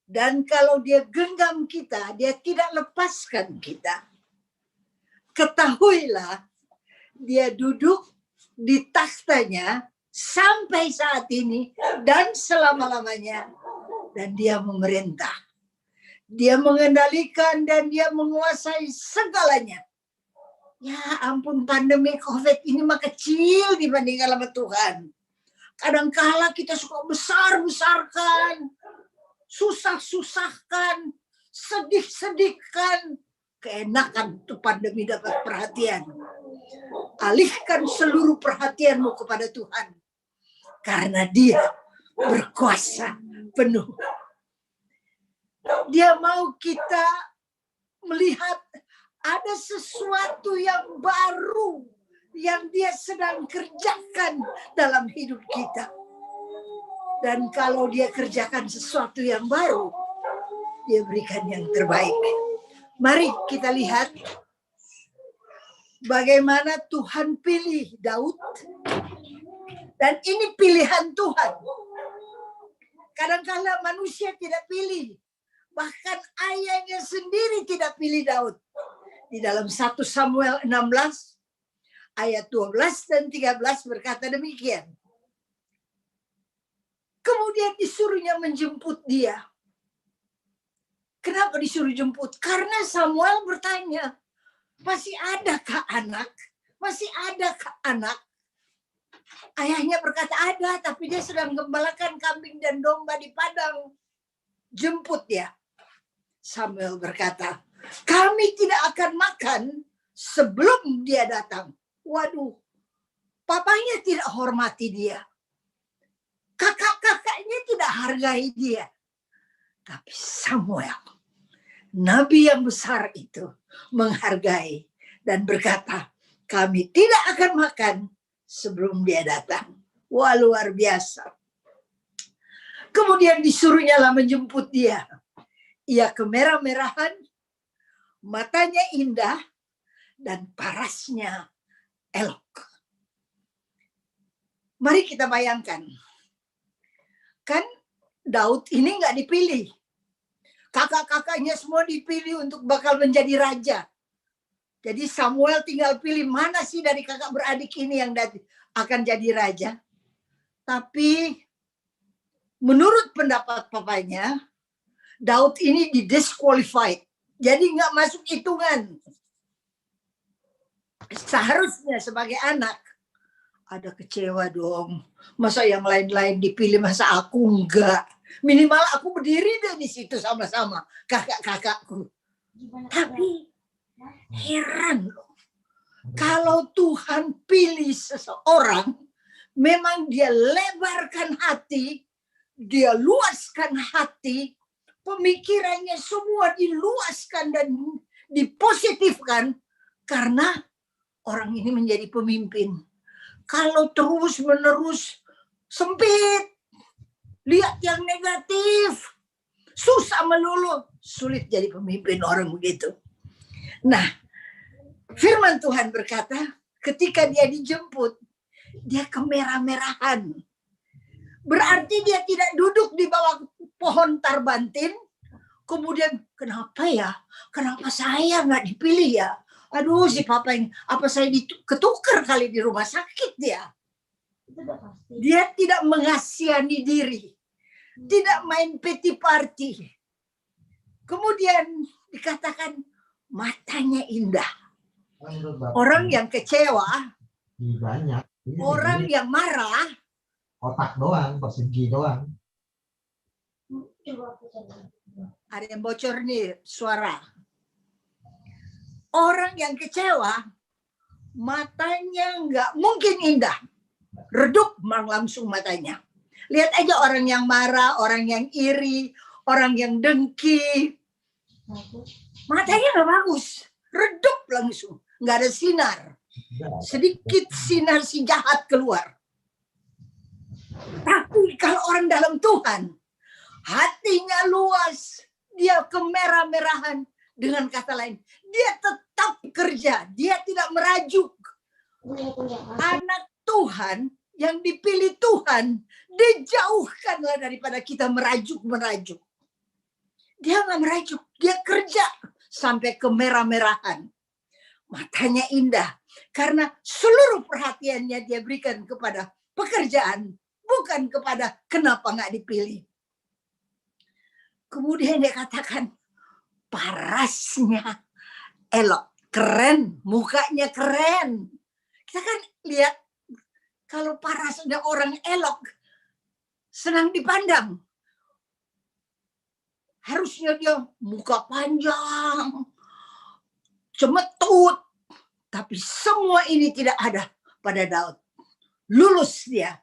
Dan kalau Dia genggam kita, Dia tidak lepaskan kita. Ketahuilah, Dia duduk di takhtanya sampai saat ini dan selama-lamanya. Dan Dia memerintah. Dia mengendalikan dan Dia menguasai segalanya. Ya ampun, pandemi COVID ini mah kecil dibandingkan sama Tuhan. Kadangkala kita suka besar-besarkan, susah-susahkan, sedih-sedihkan. Keenakan tuh pandemi dapat perhatian. Alihkan seluruh perhatianmu kepada Tuhan. Karena Dia berkuasa penuh. Dia mau kita melihat ada sesuatu yang baru yang Dia sedang kerjakan dalam hidup kita. Dan kalau Dia kerjakan sesuatu yang baru, Dia berikan yang terbaik. Mari kita lihat bagaimana Tuhan pilih Daud. Dan ini pilihan Tuhan. Kadang-kadang manusia tidak pilih. Bahkan ayahnya sendiri tidak pilih Daud. Di dalam 1 Samuel 16 ayat 12 dan 13 berkata demikian. Kemudian disuruhnya menjemput dia. Kenapa disuruh jemput? Karena Samuel bertanya, masih adakah anak? Masih adakah anak? Ayahnya berkata ada, tapi dia sedang gembalakan kambing dan domba di padang. Jemput dia. Samuel berkata, kami tidak akan makan sebelum dia datang. Waduh, papanya tidak hormati dia. Kakak-kakaknya tidak hargai dia. Tapi Samuel, nabi yang besar itu, menghargai dan berkata, kami tidak akan makan sebelum dia datang. Wah, luar biasa. Kemudian disuruhnya lah menjemput dia. Ia kemerah-merahan, matanya indah, dan parasnya elok. Mari kita bayangkan. Kan Daud ini nggak dipilih. Kakak-kakaknya semua dipilih untuk bakal menjadi raja. Jadi Samuel tinggal pilih mana sih dari kakak beradik ini yang akan jadi raja. Tapi menurut pendapat papanya, Daud ini didisqualified. Jadi nggak masuk hitungan. Seharusnya sebagai anak, ada kecewa dong. Masa yang lain-lain dipilih, masa aku enggak. Minimal aku berdiri deh di situ sama-sama kakak-kakakku. Tapi heran loh. Kalau Tuhan pilih seseorang, memang dia lebarkan hati, dia luaskan hati, pemikirannya semua diluaskan dan dipositifkan karena orang ini menjadi pemimpin. Kalau terus-menerus sempit, lihat yang negatif, susah melulu, sulit jadi pemimpin orang begitu. Nah, firman Tuhan berkata, ketika dia dijemput, dia kemerah-merahan. Berarti dia tidak duduk di bawah pohon tarbantin, kemudian kenapa ya? Kenapa saya nggak dipilih ya? Aduh, si papa ini, apa saya ketukar kali di rumah sakit dia? Dia tidak mengasihani diri, tidak main pity party. Kemudian dikatakan matanya indah. Orang yang kecewa, orang yang marah, otak doang, persegi doang. Ada yang bocor nih suara. Orang yang kecewa, matanya nggak mungkin indah. Redup langsung matanya. Lihat aja orang yang marah, orang yang iri, orang yang dengki. Matanya nggak bagus. Redup langsung. Nggak ada sinar. Sedikit sinar si jahat keluar. Tapi kalau orang dalam Tuhan, hatinya luas. Dia kemerah-merahan. Dengan kata lain, dia tetap kerja. Dia tidak merajuk. Anak Tuhan yang dipilih Tuhan, dijauhkanlah daripada kita merajuk-merajuk. Dia nggak merajuk, dia kerja sampai kemerah-merahan. Matanya indah, karena seluruh perhatiannya dia berikan kepada pekerjaan, bukan kepada kenapa nggak dipilih. Kemudian dia katakan, parasnya elok, keren, mukanya keren. Kita kan lihat, kalau parasnya orang elok, senang dipandang. Harusnya dia muka panjang, cemetut. Tapi semua ini tidak ada pada Daud. Lulus dia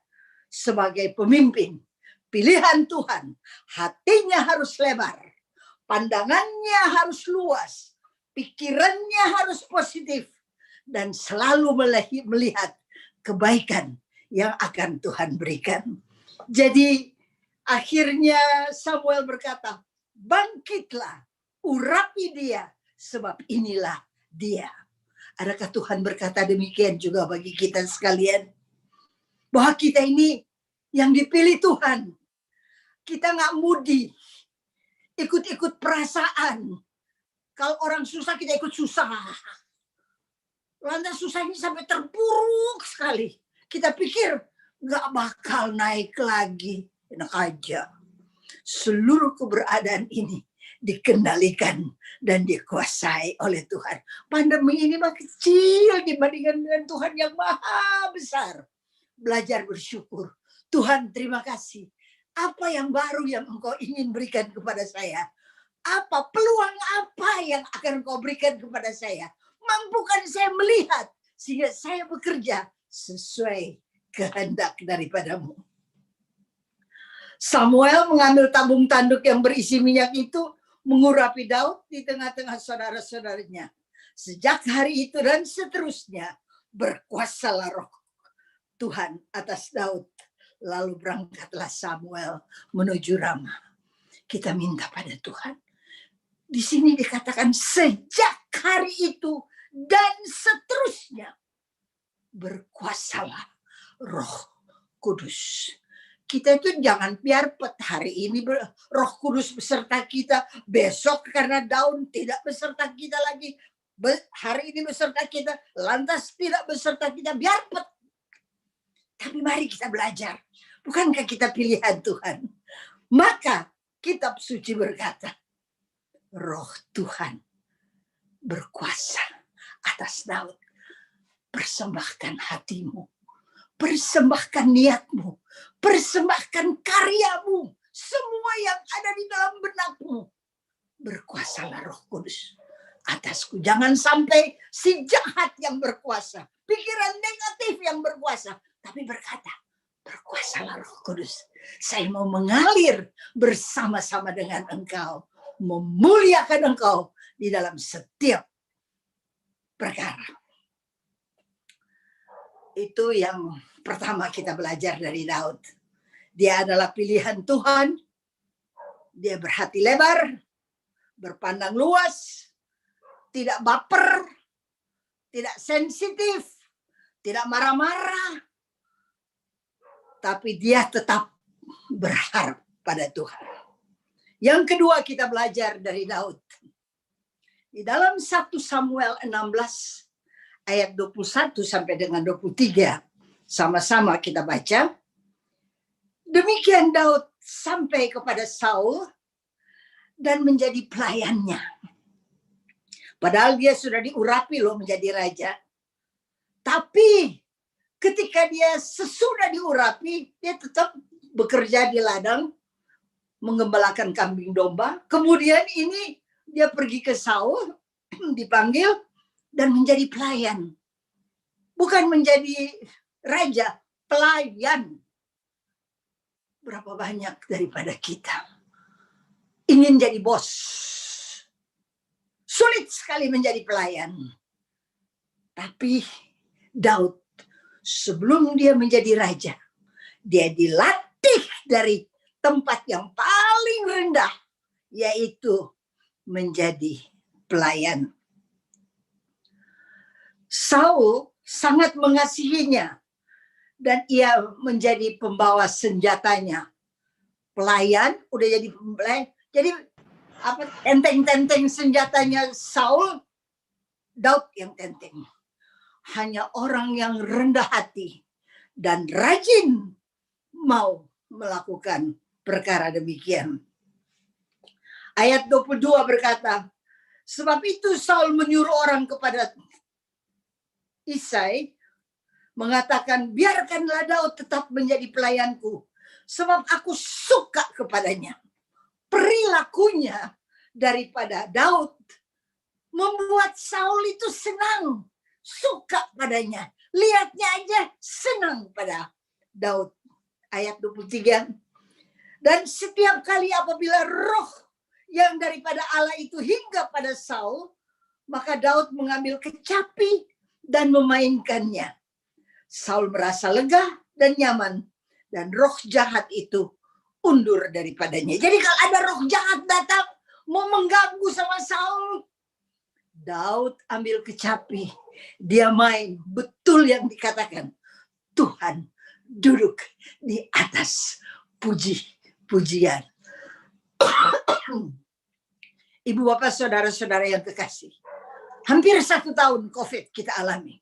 sebagai pemimpin. Pilihan Tuhan. Hatinya harus lebar. Pandangannya harus luas. Pikirannya harus positif. Dan selalu melihat kebaikan yang akan Tuhan berikan. Jadi akhirnya Samuel berkata, bangkitlah, urapi dia, sebab inilah dia. Adakah Tuhan berkata demikian juga bagi kita sekalian? Bahwa kita ini yang dipilih Tuhan. Kita nggak mudi, ikut-ikut perasaan. Kalau orang susah, kita ikut susah. Lantas susahnya sampai terpuruk sekali. Kita pikir nggak bakal naik lagi. Enak aja. Seluruh keberadaan ini dikendalikan dan dikuasai oleh Tuhan. Pandemi ini mah kecil dibandingkan dengan Tuhan yang maha besar. Belajar bersyukur. Tuhan, terima kasih. Apa yang baru yang Engkau ingin berikan kepada saya? Apa peluang apa yang akan Engkau berikan kepada saya? Mampukan saya melihat sehingga saya bekerja sesuai kehendak daripadamu. Samuel mengambil tabung tanduk yang berisi minyak itu, mengurapi Daud di tengah-tengah saudara-saudaranya. Sejak hari itu dan seterusnya, berkuasalah roh Tuhan atas Daud. Lalu berangkatlah Samuel menuju Rama. Kita minta pada Tuhan. Di sini dikatakan sejak hari itu dan seterusnya, berkuasalah Roh Kudus. Kita itu jangan biarpet hari ini Roh Kudus beserta kita, besok karena daun tidak beserta kita lagi, hari ini beserta kita, lantas tidak beserta kita, biarpet. Tapi mari kita belajar. Bukankah kita pilihan Tuhan? Maka kitab suci berkata, Roh Tuhan berkuasa atas Daud. Persembahkan hatimu, persembahkan niatmu, persembahkan karyamu semua yang ada di dalam benakmu. Berkuasalah Roh Kudus atasku. Jangan sampai si jahat yang berkuasa, pikiran negatif yang berkuasa, tapi berkata, berkuasalah Roh Kudus. Saya mau mengalir bersama-sama dengan engkau, memuliakan engkau di dalam setiap perkara. Itu yang pertama kita belajar dari Daud. Dia adalah pilihan Tuhan. Dia berhati lebar, berpandang luas, tidak baper, tidak sensitif, tidak marah-marah. Tapi dia tetap berharap pada Tuhan. Yang kedua kita belajar dari Daud. Di dalam 1 Samuel 16 ayat 21 sampai dengan 23. Sama-sama kita baca. Demikian Daud sampai kepada Saul dan menjadi pelayannya. Padahal dia sudah diurapi loh menjadi raja. Tapi ketika dia sesudah diurapi, dia tetap bekerja di ladang, menggembalakan kambing domba. Kemudian ini dia pergi ke Saul, dipanggil, dan menjadi pelayan. Bukan menjadi raja, pelayan. Berapa banyak daripada kita ingin jadi bos. Sulit sekali menjadi pelayan. Tapi Daud sebelum dia menjadi raja, dia dilatih dari tempat yang paling rendah, yaitu menjadi pelayan. Saul sangat mengasihinya dan ia menjadi pembawa senjatanya. Pelayan udah jadi pelayan. Jadi apa tenteng-tenteng senjatanya Saul, Daud yang tenteng. Hanya orang yang rendah hati dan rajin mau melakukan perkara demikian. Ayat 22 berkata, sebab itu Saul menyuruh orang kepada Isai, mengatakan, biarkanlah Daud tetap menjadi pelayanku, sebab aku suka kepadanya. Perilakunya daripada Daud membuat Saul itu senang, suka padanya. Lihatnya aja senang pada Daud. Ayat 23. Dan setiap kali apabila roh yang daripada Allah itu hingga pada Saul, maka Daud mengambil kecapi dan memainkannya. Saul merasa lega dan nyaman, dan roh jahat itu undur daripadanya. Jadi kalau ada roh jahat datang mau mengganggu sama Saul, Daud ambil kecapi, dia main. Betul yang dikatakan, Tuhan duduk di atas puji-pujian. Ibu bapak saudara-saudara yang kekasih, hampir 1 tahun COVID kita alami.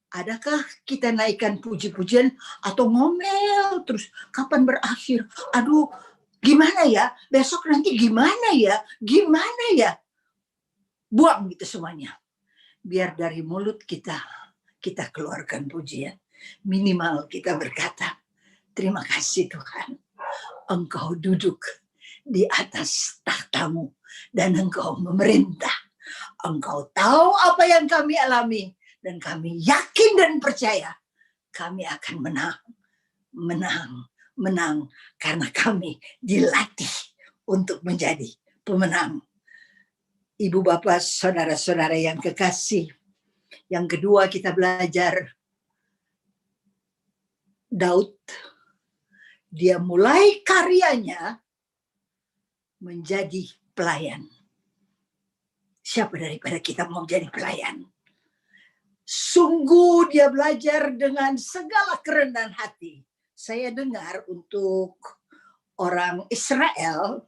Adakah kita naikkan puji-pujian atau ngomel terus? Kapan berakhir? Aduh, gimana ya? Besok nanti gimana ya? Gimana ya? Buang gitu semuanya. Biar dari mulut kita keluarkan pujian. Minimal kita berkata, terima kasih Tuhan. Engkau duduk di atas tahtamu dan engkau memerintah. Engkau tahu apa yang kami alami. Dan kami yakin dan percaya kami akan menang karena kami dilatih untuk menjadi pemenang. Ibu bapak saudara-saudara yang kekasih, yang kedua kita belajar Daud, dia mulai karyanya menjadi pelayan. Siapa daripada kita mau jadi pelayan? Sungguh dia belajar dengan segala kerendahan hati. Saya dengar untuk orang Israel,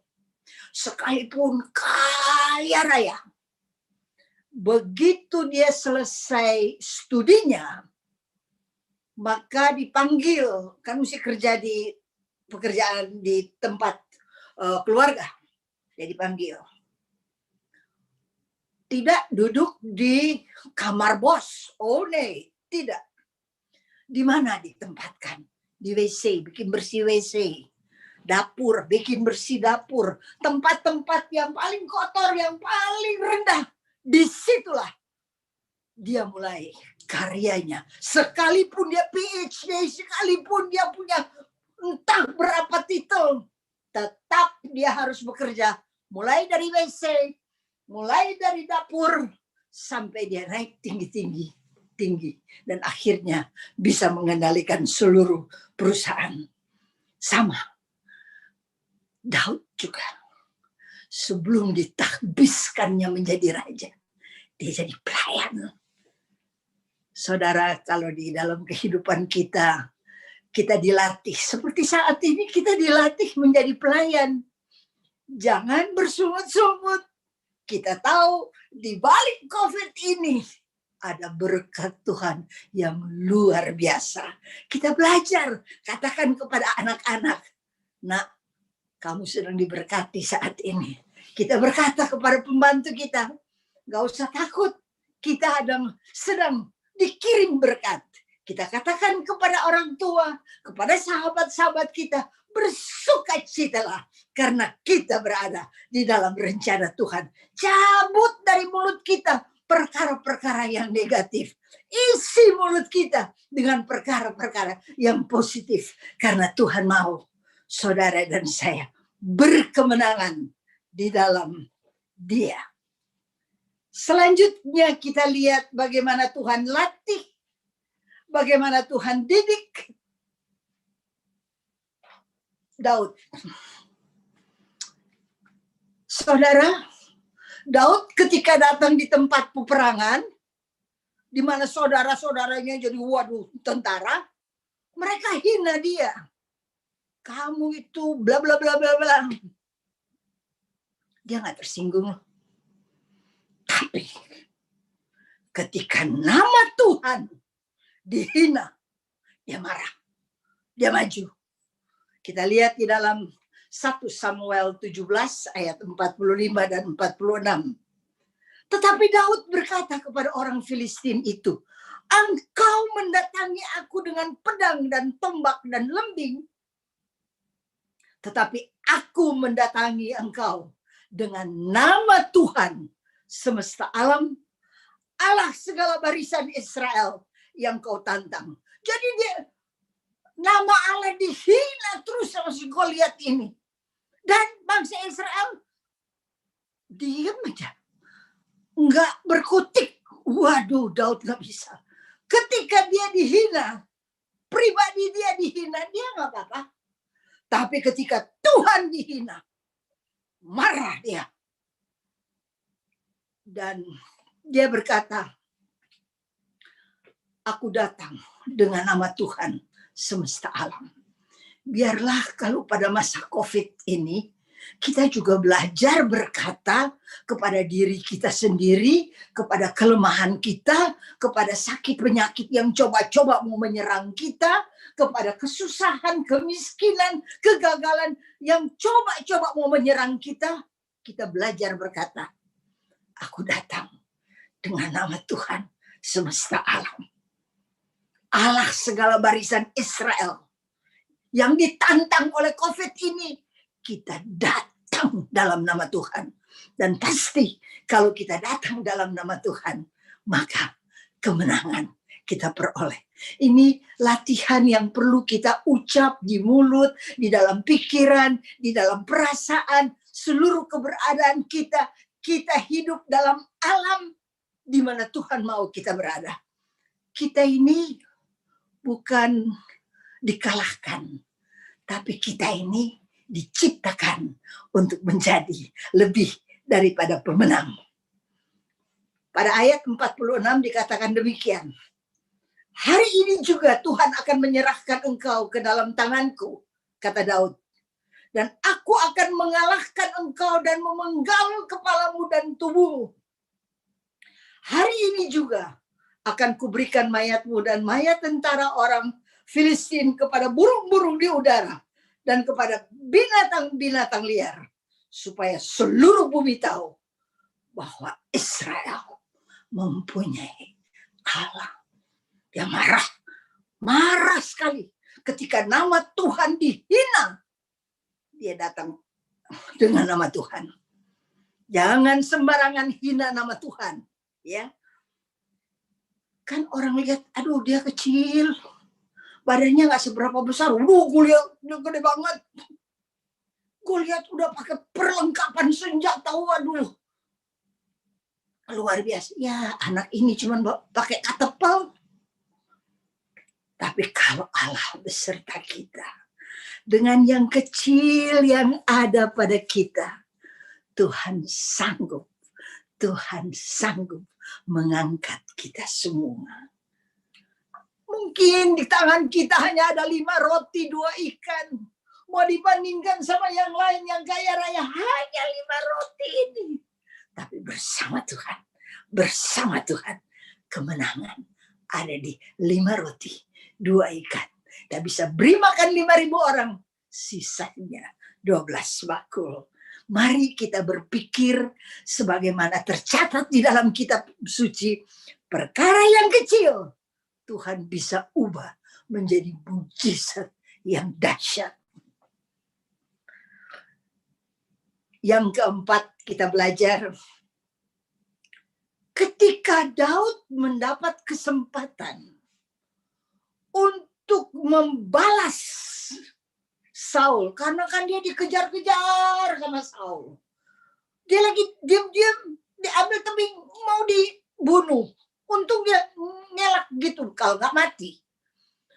sekalipun kaya raya, begitu dia selesai studinya, maka dipanggil, kan mesti kerja di pekerjaan di tempat keluarga, dia dipanggil. Tidak duduk di kamar bos. Oh, tidak. Di mana ditempatkan? Di WC, bikin bersih WC. dapur, bikin bersih dapur, tempat-tempat yang paling kotor, yang paling rendah. Disitulah dia mulai karyanya. Sekalipun dia PhD, sekalipun dia punya entah berapa titel, tetap dia harus bekerja. Mulai dari WC, mulai dari dapur, sampai dia naik tinggi. Dan akhirnya bisa mengendalikan seluruh perusahaan. Sama. Daud juga. Sebelum ditakbiskannya menjadi raja, dia jadi pelayan. Saudara, kalau di dalam kehidupan kita dilatih. Seperti saat ini kita dilatih menjadi pelayan. Jangan bersungut-sungut. Kita tahu di balik COVID ini ada berkat Tuhan yang luar biasa. Kita belajar, katakan kepada anak-anak, nak, kamu sedang diberkati saat ini. Kita berkata kepada pembantu kita, gak usah takut, kita sedang dikirim berkat. Kita katakan kepada orang tua, kepada sahabat-sahabat kita, bersukacitalah karena kita berada di dalam rencana Tuhan. Cabut dari mulut kita perkara-perkara yang negatif. Isi mulut kita dengan perkara-perkara yang positif. Karena Tuhan mau saudara dan saya berkemenangan di dalam Dia. Selanjutnya kita lihat bagaimana Tuhan latih, bagaimana Tuhan didik Daud. Saudara, Daud ketika datang di tempat peperangan, di mana saudara-saudaranya jadi tentara, mereka hina dia. Kamu itu bla bla bla bla bla. Dia nggak tersinggung. Tapi ketika nama Tuhan dihina, dia marah. Dia maju. Kita lihat di dalam 1 Samuel 17 ayat 45 dan 46. Tetapi Daud berkata kepada orang Filistin itu, engkau mendatangi aku dengan pedang dan tombak dan lembing. Tetapi aku mendatangi engkau dengan nama Tuhan semesta alam, Allah segala barisan Israel yang kau tantang. Jadi nama Allah dihina terus sama si Goliat ini. Dan bangsa Israel diam aja. Enggak berkutik. Waduh, Daud gak bisa. Ketika dia dihina, pribadi dia dihina, dia gak apa-apa. Tapi ketika Tuhan dihina, marah dia. Dan dia berkata, aku datang dengan nama Tuhan semesta alam. Biarlah kalau pada masa COVID ini, kita juga belajar berkata kepada diri kita sendiri, kepada kelemahan kita, kepada sakit penyakit yang coba-coba mau menyerang kita, kepada kesusahan, kemiskinan, kegagalan yang coba-coba mau menyerang kita, kita belajar berkata, aku datang dengan nama Tuhan semesta alam. Allah segala barisan Israel yang ditantang oleh COVID ini, kita datang dalam nama Tuhan. Dan pasti kalau kita datang dalam nama Tuhan, maka kemenangan kita peroleh. Ini latihan yang perlu kita ucap di mulut, di dalam pikiran, di dalam perasaan, seluruh keberadaan kita. Kita hidup dalam alam di mana Tuhan mau kita berada. Kita ini bukan dikalahkan, tapi kita ini diciptakan untuk menjadi lebih daripada pemenang. Pada ayat 46 dikatakan demikian. Hari ini juga Tuhan akan menyerahkan engkau ke dalam tanganku, kata Daud. Dan aku akan mengalahkan engkau dan memenggal kepalamu dan tubuhmu. Hari ini juga akan kuberikan mayatmu dan mayat tentara orang Filistin kepada burung-burung di udara dan kepada binatang-binatang liar, supaya seluruh bumi tahu bahwa Israel mempunyai Allah. Dia marah sekali ketika nama Tuhan dihina. dia datang dengan nama Tuhan. Jangan sembarangan hina nama Tuhan, ya. Kan orang lihat, aduh dia kecil, badannya nggak seberapa besar. Gue lihat dia gede banget. Gue lihat udah pakai perlengkapan senjata, waduh. Luar biasa. Ya, anak ini cuma pakai katapult. Tapi kalau Allah beserta kita, dengan yang kecil yang ada pada kita, Tuhan sanggup mengangkat kita semua. Mungkin di tangan kita hanya ada 5 roti, 2 ikan. Mau dibandingkan sama yang lain yang kaya raya, hanya 5 roti ini. Tapi bersama Tuhan, kemenangan ada di 5 roti, 2 ikan. Tak bisa beri makan 5.000 orang, sisanya 12 bakul. Mari kita berpikir sebagaimana tercatat di dalam kitab suci. Perkara yang kecil, Tuhan bisa ubah menjadi mujizat yang dahsyat. Yang keempat kita belajar. Ketika Daud mendapat kesempatan untuk membalas Saul, karena kan dia dikejar-kejar sama Saul. Dia lagi diam-diam diambil tebing mau dibunuh. Untung dia ngelak gitu, kalau nggak mati.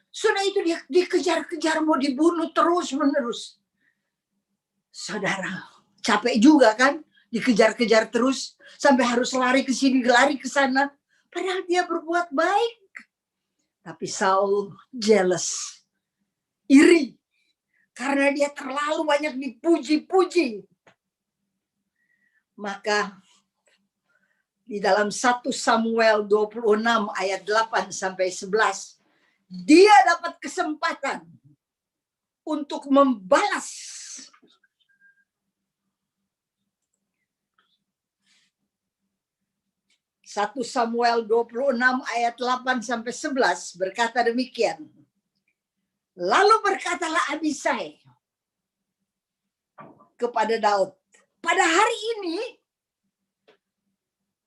Sudah itu dia dikejar-kejar mau dibunuh terus-menerus. Saudara, capek juga kan? Dikejar-kejar terus sampai harus lari ke sini, lari ke sana. Padahal dia berbuat baik. Tapi Saul jealous, iri. Karena dia terlalu banyak dipuji-puji. Maka di dalam 1 Samuel 26 ayat 8 sampai 11, dia dapat kesempatan untuk membalas. Satu Samuel 26 ayat 8 sampai 11 berkata demikian. Lalu berkatalah Abisai kepada Daud, pada hari ini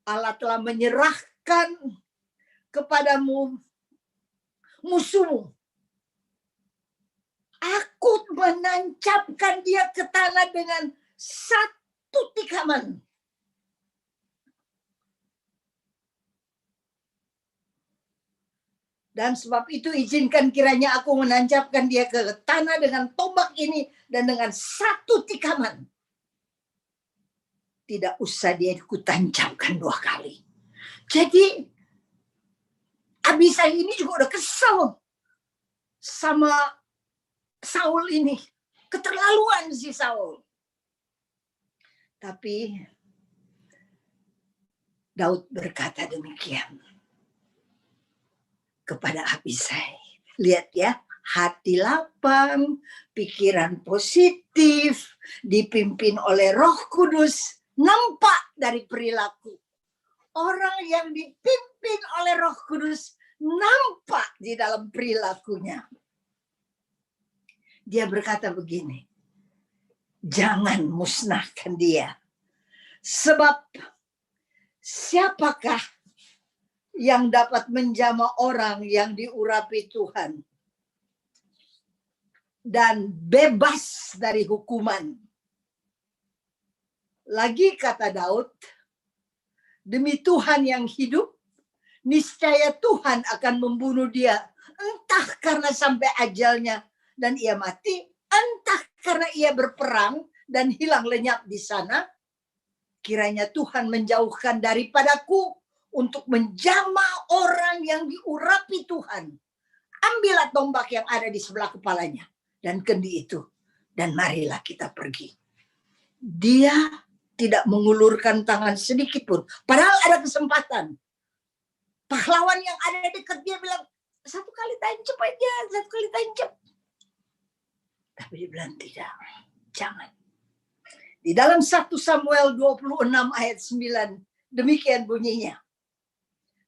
Allah telah menyerahkan kepadamu musuhmu. Aku menancapkan dia ke tanah dengan 1 tikaman. Dan sebab itu izinkan kiranya aku menancapkan dia ke tanah dengan tombak ini dan dengan 1 tikaman. Tidak usah dia kutancapkan 2 kali. Jadi Abisai ini juga udah kesel sama Saul ini. Keterlaluan si Saul. Tapi Daud berkata demikian kepada Abisai. Lihat ya, hati lapang, pikiran positif, dipimpin oleh Roh Kudus, nampak dari perilaku. Orang yang dipimpin oleh Roh Kudus nampak di dalam perilakunya. Dia berkata begini, jangan musnahkan dia. Sebab siapakah yang dapat menjamah orang yang diurapi Tuhan dan bebas dari hukuman. Lagi kata Daud, demi Tuhan yang hidup, niscaya Tuhan akan membunuh dia, entah karena sampai ajalnya dan ia mati, entah karena ia berperang dan hilang lenyap di sana. Kiranya Tuhan menjauhkan daripadaku untuk menjamah orang yang diurapi Tuhan. Ambillah tombak yang ada di sebelah kepalanya dan kendi itu, dan marilah kita pergi. Dia tidak mengulurkan tangan sedikit pun, padahal ada kesempatan. Pahlawan yang ada dekat dia bilang, 1 kali tancap aja, 1 kali tancap. Tapi dia bilang tidak, jangan. Di dalam 1 Samuel 26 ayat 9, demikian bunyinya.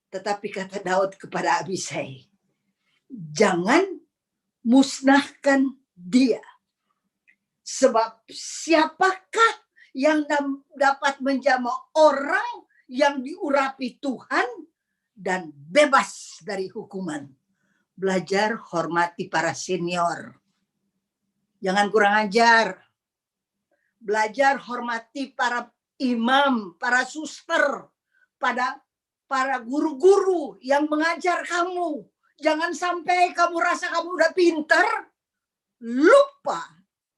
Tetapi kata Daud kepada Abisai, jangan musnahkan dia. Sebab siapakah yang dapat menjamah orang yang diurapi Tuhan dan bebas dari hukuman? Belajar hormati para senior. Jangan kurang ajar. Belajar hormati para imam, para suster, para guru-guru yang mengajar kamu. Jangan sampai kamu rasa kamu udah pinter, lupa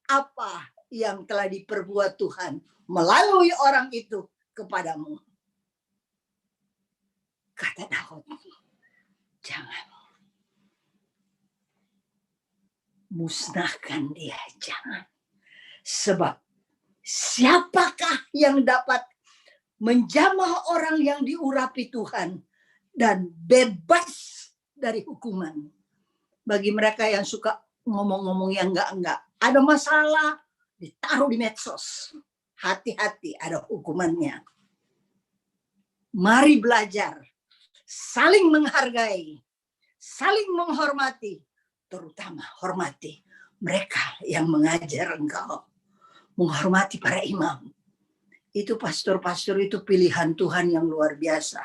apa yang telah diperbuat Tuhan melalui orang itu kepadamu. Kata Daud, jangan musnahkan dia, jangan. Sebab siapakah yang dapat menjamah orang yang diurapi Tuhan dan bebas dari hukuman? Bagi mereka yang suka ngomong-ngomong yang enggak-enggak, ada masalah, ditaruh di medsos. Hati-hati, ada hukumannya. Mari belajar, saling menghargai, saling menghormati, terutama hormati mereka yang mengajar engkau. Menghormati para imam. Itu pastor-pastor itu pilihan Tuhan yang luar biasa.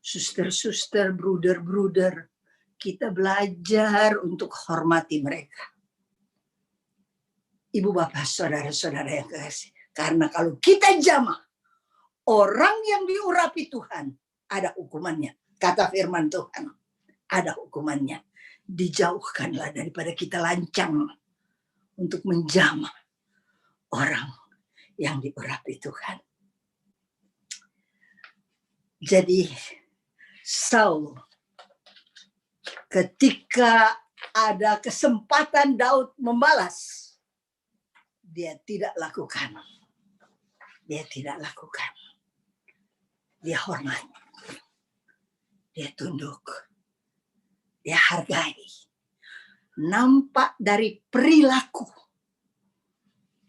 Suster-suster, bruder-bruder, kita belajar untuk hormati mereka. Ibu bapak, saudara-saudara yang kekasih. Karena kalau kita jamah, orang yang diurapi Tuhan, ada hukumannya. Kata firman Tuhan, ada hukumannya. Dijauhkanlah daripada kita lancang untuk menjamah orang yang diurapi Tuhan. Jadi Saul, ketika ada kesempatan Daud membalas, dia tidak lakukan. Dia tidak lakukan. Dia hormat. Dia tunduk. Dia hargai. Nampak dari perilaku.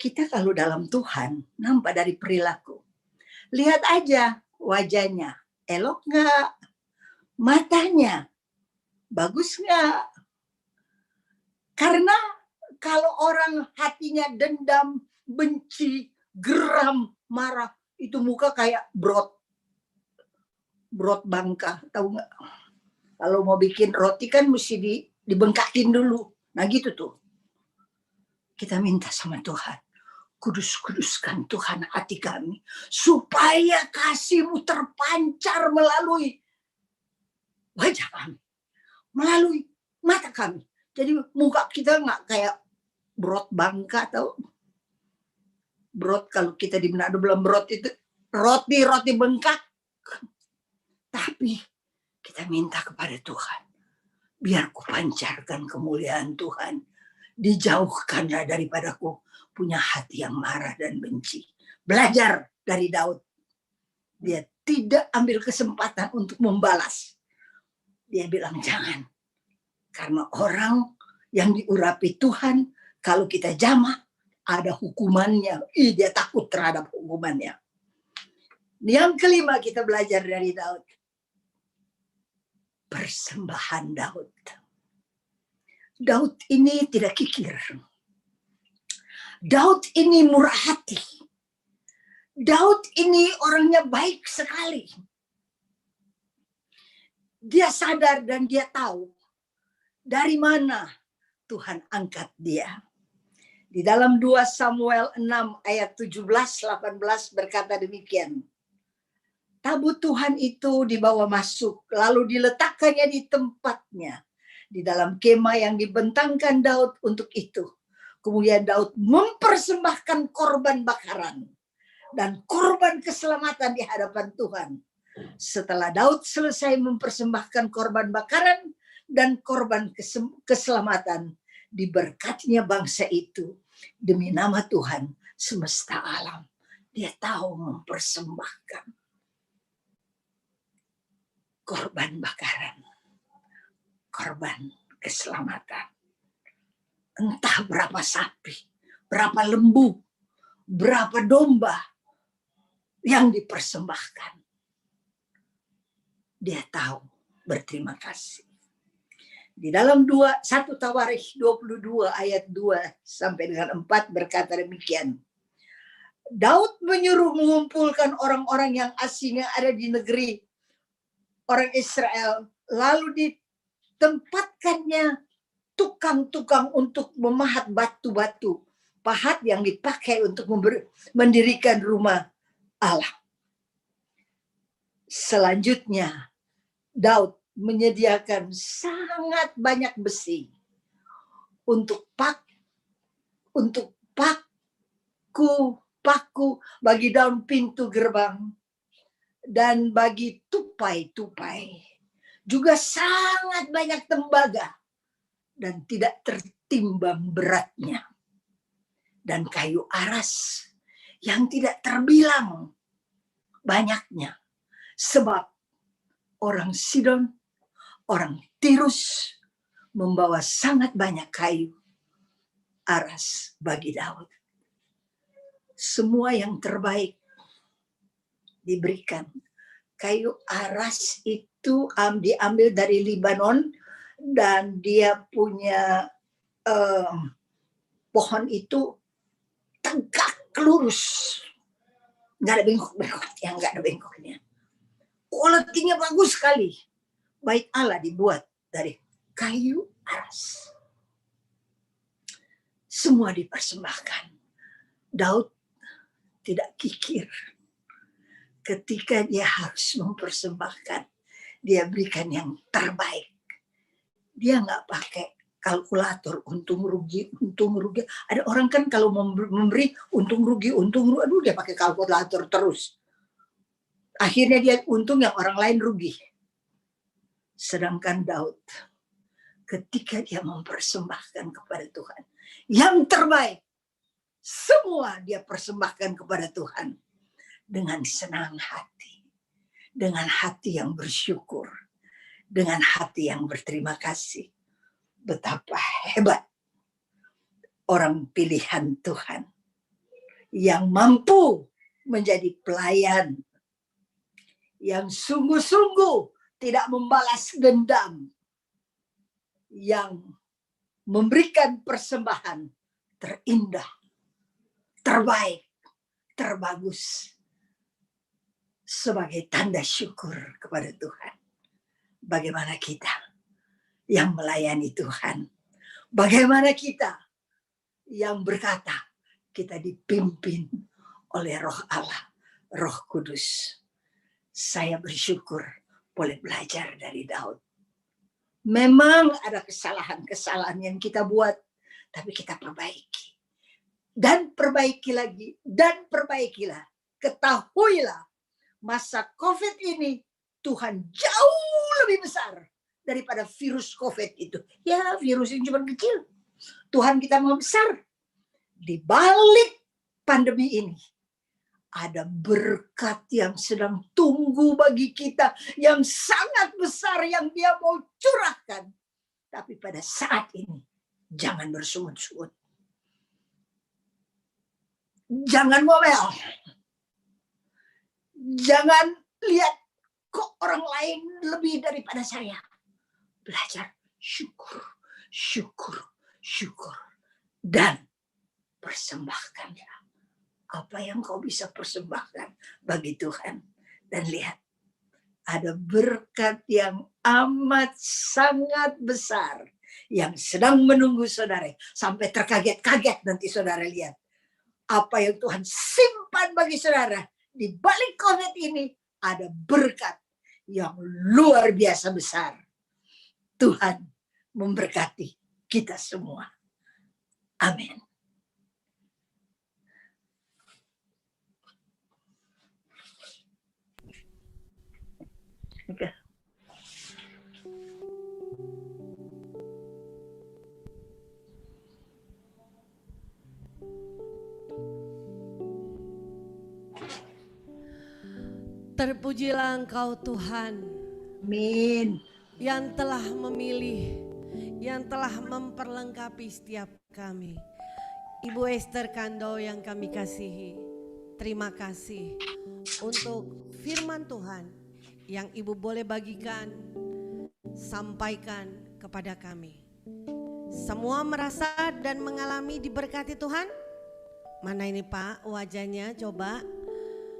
Kita kalau dalam Tuhan, nampak dari perilaku. Lihat aja wajahnya. Elok nggak? Matanya. Bagus nggak? Karena kalau orang hatinya dendam, benci, geram, marah, itu muka kayak brot bangka, tahu nggak? Kalau mau bikin roti kan mesti dibengkakin dulu. Nah gitu tuh. Kita minta sama Tuhan, kudus-kuduskan Tuhan hati kami, supaya kasih-Mu terpancar melalui wajah kami, melalui mata kami. Jadi muka kita nggak kayak brot bangka, tahu? Brot kalau kita di Manado belum brot itu roti bengkak. Tapi kita minta kepada Tuhan, biar ku pancarkan kemuliaan Tuhan. Dijauhkanlah daripadaku punya hati yang marah dan benci. Belajar dari Daud. Dia tidak ambil kesempatan untuk membalas. Dia bilang jangan. Karena orang yang diurapi Tuhan, kalau kita jamah, ada hukumannya. Dia takut terhadap hukumannya. Yang kelima kita belajar dari Daud. Persembahan Daud. Daud ini tidak kikir. Daud ini murah hati. Daud ini orangnya baik sekali. Dia sadar dan dia tahu dari mana Tuhan angkat dia. Di dalam 2 Samuel 6 ayat 17-18 berkata demikian. Tabut Tuhan itu dibawa masuk, lalu diletakkannya di tempatnya, di dalam kemah yang dibentangkan Daud untuk itu. Kemudian Daud mempersembahkan korban bakaran dan korban keselamatan di hadapan Tuhan. Setelah Daud selesai mempersembahkan korban bakaran dan korban keselamatan, diberkatinya bangsa itu demi nama Tuhan semesta alam. Dia tahu mempersembahkan korban bakaran, korban keselamatan. Entah berapa sapi, berapa lembu, berapa domba yang dipersembahkan. Dia tahu berterima kasih. Di dalam 1 Tawarikh 22 ayat 2 sampai dengan 4 berkata demikian. Daud menyuruh mengumpulkan orang-orang yang asing yang ada di negeri orang Israel, lalu ditempatkannya tukang-tukang untuk memahat batu-batu pahat yang dipakai untuk mendirikan rumah Allah. Selanjutnya, Daud menyediakan sangat banyak besi untuk paku bagi daun pintu gerbang dan bagi tupai-tupai. Juga sangat banyak tembaga dan tidak tertimbang beratnya. Dan kayu aras yang tidak terbilang banyaknya. Sebab orang Sidon, orang Tirus membawa sangat banyak kayu aras bagi Daud. Semua yang terbaik diberikan. Kayu aras itu diambil dari Libanon dan dia punya pohon itu tegak lurus. Nggak ada bengkok-bengkoknya, nggak ada bengkoknya. Kualitinya bagus sekali. Baik Allah dibuat dari kayu aras. Semua dipersembahkan. Daud tidak kikir ketika dia harus mempersembahkan. Dia berikan yang terbaik. Dia nggak pakai kalkulator untung rugi. Ada orang kan kalau memberi untung rugi, aduh dia pakai kalkulator terus. Akhirnya dia untung yang orang lain rugi. Sedangkan Daud ketika dia mempersembahkan kepada Tuhan yang terbaik, semua dia persembahkan kepada Tuhan dengan senang hati, dengan hati yang bersyukur, dengan hati yang berterima kasih. Betapa hebat orang pilihan Tuhan yang mampu menjadi pelayan, yang sungguh-sungguh tidak membalas dendam, yang memberikan persembahan terindah, terbaik, terbagus sebagai tanda syukur kepada Tuhan. Bagaimana kita yang melayani Tuhan? Bagaimana kita yang berkata kita dipimpin oleh Roh Allah, Roh Kudus? Saya bersyukur boleh belajar dari Daud. Memang ada kesalahan-kesalahan yang kita buat, tapi kita perbaiki. Dan perbaiki lagi, dan perbaikilah. Ketahuilah, masa COVID ini Tuhan jauh lebih besar daripada virus COVID itu. Ya, virus ini cuma kecil. Tuhan kita mau besar. Di balik pandemi ini, ada berkat yang sedang tunggu bagi kita, yang sangat besar yang Dia mau curahkan. Tapi pada saat ini, jangan bersungut-sungut. Jangan ngomel. Jangan lihat kok orang lain lebih daripada saya. Belajar syukur, syukur, syukur. Dan persembahkanlah apa yang kau bisa persembahkan bagi Tuhan. Dan lihat, ada berkat yang amat sangat besar yang sedang menunggu saudara. Sampai terkaget-kaget nanti saudara lihat. Apa yang Tuhan simpan bagi saudara. Di balik COVID ini ada berkat yang luar biasa besar. Tuhan memberkati kita semua. Amin. Okay. Terpujilah Engkau Tuhan. Amin. Yang telah memilih, yang telah memperlengkapi setiap kami. Ibu Esther Kando yang kami kasihi, terima kasih untuk firman Tuhan yang Ibu boleh bagikan, sampaikan kepada kami. Semua merasa dan mengalami diberkati Tuhan? Mana ini Pak wajahnya, coba.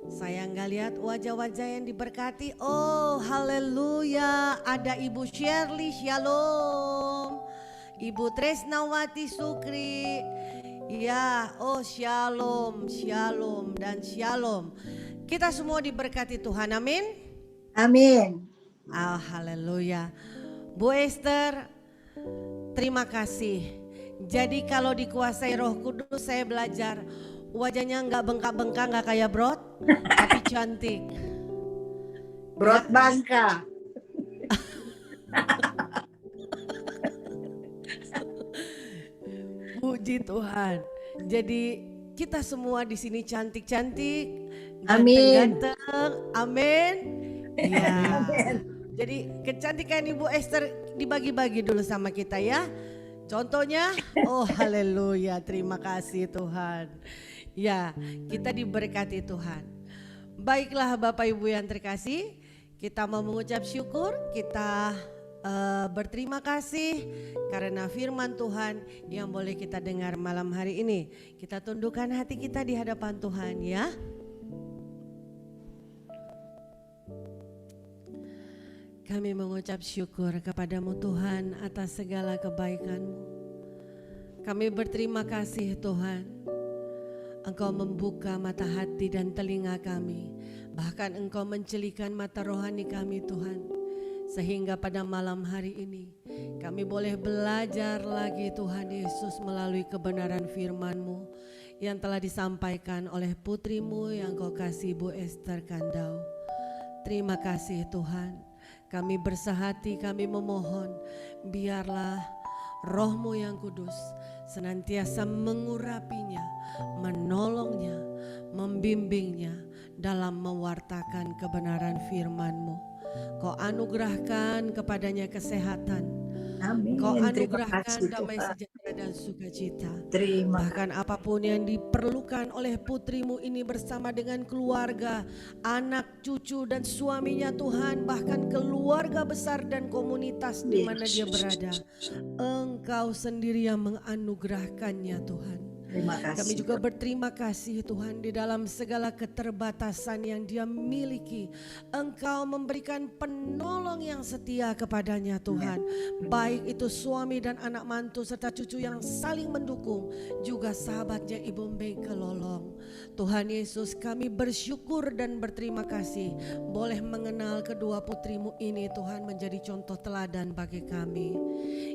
Saya nggak lihat wajah-wajah yang diberkati. Oh haleluya, ada Ibu Shirley, shalom. Ibu Tresnawati Sukri, ya, oh shalom, shalom dan shalom. Kita semua diberkati Tuhan, amin. Amin. Oh haleluya. Bu Esther, terima kasih. Jadi kalau dikuasai Roh Kudus saya belajar wajahnya nggak bengkak-bengkak, nggak kayak Brot, tapi cantik. Brot Bangka. Puji Tuhan. Jadi kita semua di sini cantik-cantik, Amin. ganteng-ganteng. Amin. Ya. Jadi kecantikan Ibu Esther dibagi-bagi dulu sama kita ya. Contohnya, oh haleluya, terima kasih Tuhan. Ya, kita diberkati Tuhan. Baiklah Bapak Ibu yang terkasih, kita mau mengucap syukur, kita berterima kasih karena firman Tuhan yang boleh kita dengar malam hari ini. Kita tundukkan hati kita di hadapan Tuhan ya. Kami mengucap syukur kepadamu Tuhan atas segala kebaikan-Mu. Kami berterima kasih Tuhan. Engkau membuka mata hati dan telinga kami. Bahkan Engkau mencelikan mata rohani kami Tuhan. Sehingga pada malam hari ini kami boleh belajar lagi Tuhan Yesus melalui kebenaran firman-Mu yang telah disampaikan oleh putrimu yang Kau kasih Bu Esther Kandau. Terima kasih Tuhan. Kami bersahati, kami memohon biarlah Roh-Mu yang kudus senantiasa mengurapinya, menolongnya, membimbingnya dalam mewartakan kebenaran firman-Mu. Kau anugerahkan kepadanya kesehatan. Amin. Kau Terima anugerahkan kasih, damai Tuhan. sejahtera dan sukacita. Terima Bahkan apapun yang diperlukan oleh putrimu ini bersama dengan keluarga, anak, cucu dan suaminya Tuhan, bahkan keluarga besar dan komunitas di mana dia berada. Engkau sendiri yang menganugerahkannya Tuhan. Terima kasih. Kami juga berterima kasih Tuhan di dalam segala keterbatasan yang dia miliki. Engkau memberikan penolong yang setia kepadanya Tuhan. Baik itu suami dan anak mantu serta cucu yang saling mendukung. Juga sahabatnya Ibu Mega Lolong. Tuhan Yesus kami bersyukur dan berterima kasih. Boleh mengenal kedua putrimu ini Tuhan menjadi contoh teladan bagi kami.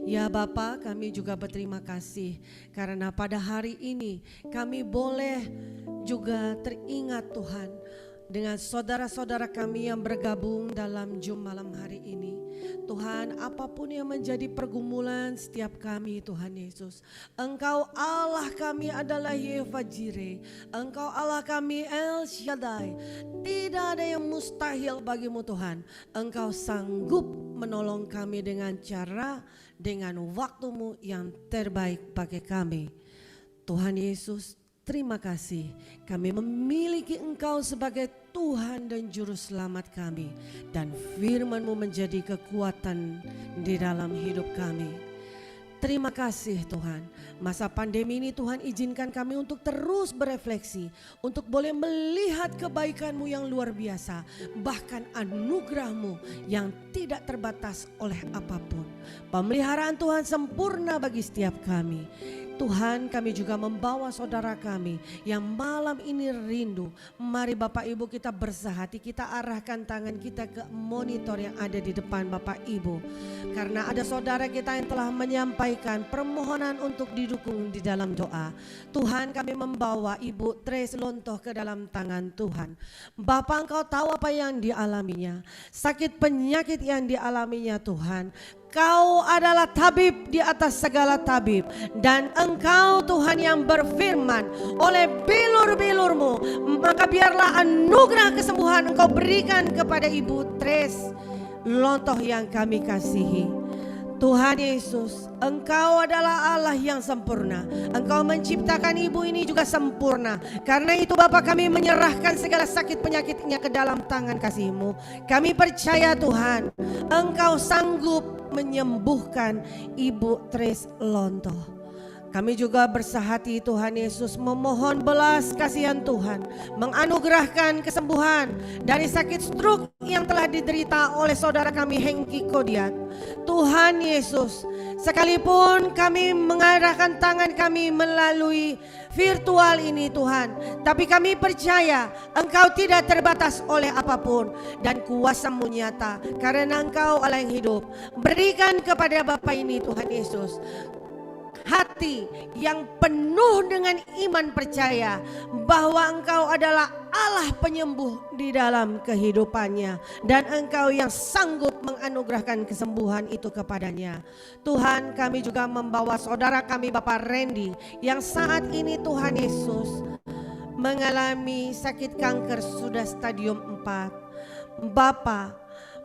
Ya Bapa, kami juga berterima kasih karena pada hari ini kami boleh juga teringat Tuhan dengan saudara-saudara kami yang bergabung dalam Jum malam hari ini. Tuhan, apapun yang menjadi pergumulan setiap kami Tuhan Yesus, Engkau Allah kami adalah Yehova Jireh, Engkau Allah kami El Shaddai. Tidak ada yang mustahil bagimu Tuhan. Engkau sanggup menolong kami dengan cara, dengan waktumu yang terbaik bagi kami. Tuhan Yesus, terima kasih. Kami memiliki Engkau sebagai Tuhan dan Juru Selamat kami. Dan firman-Mu menjadi kekuatan di dalam hidup kami. Terima kasih Tuhan. Masa pandemi ini Tuhan izinkan kami untuk terus berefleksi. Untuk boleh melihat kebaikan-Mu yang luar biasa. Bahkan anugerah-Mu yang tidak terbatas oleh apapun. Pemeliharaan Tuhan sempurna bagi setiap kami. Tuhan, kami juga membawa saudara kami yang malam ini rindu. Mari Bapak Ibu kita bersahati, kita arahkan tangan kita ke monitor yang ada di depan Bapak Ibu. Karena ada saudara kita yang telah menyampaikan permohonan untuk didukung di dalam doa. Tuhan, kami membawa Ibu Tres Lontoh ke dalam tangan Tuhan. Bapak, Engkau tahu apa yang dialaminya. Sakit penyakit yang dialaminya Tuhan. Kau adalah tabib di atas segala tabib. Dan Engkau Tuhan yang berfirman oleh bilur-bilur-Mu. Maka biarlah anugerah kesembuhan Engkau berikan kepada Ibu Tres Lontoh yang kami kasihi. Tuhan Yesus, Engkau adalah Allah yang sempurna. Engkau menciptakan ibu ini juga sempurna. Karena itu Bapa, kami menyerahkan segala sakit penyakitnya ke dalam tangan kasih-Mu. Kami percaya Tuhan, Engkau sanggup menyembuhkan Ibu Tris Lonto. Kami juga bersahati Tuhan Yesus memohon belas kasihan Tuhan, menganugerahkan kesembuhan dari sakit stroke yang telah diderita oleh saudara kami Hengki Kodiat. Tuhan Yesus, sekalipun kami mengarahkan tangan kami melalui virtual ini Tuhan, tapi kami percaya Engkau tidak terbatas oleh apapun dan kuasa-Mu nyata karena Engkau Allah yang hidup. Berikan kepada Bapa ini Tuhan Yesus hati yang penuh dengan iman percaya bahwa Engkau adalah Allah penyembuh di dalam kehidupannya dan Engkau yang sanggup menganugerahkan kesembuhan itu kepadanya. Tuhan, kami juga membawa saudara kami Bapak Randy yang saat ini Tuhan Yesus mengalami sakit kanker sudah stadium 4. Bapak,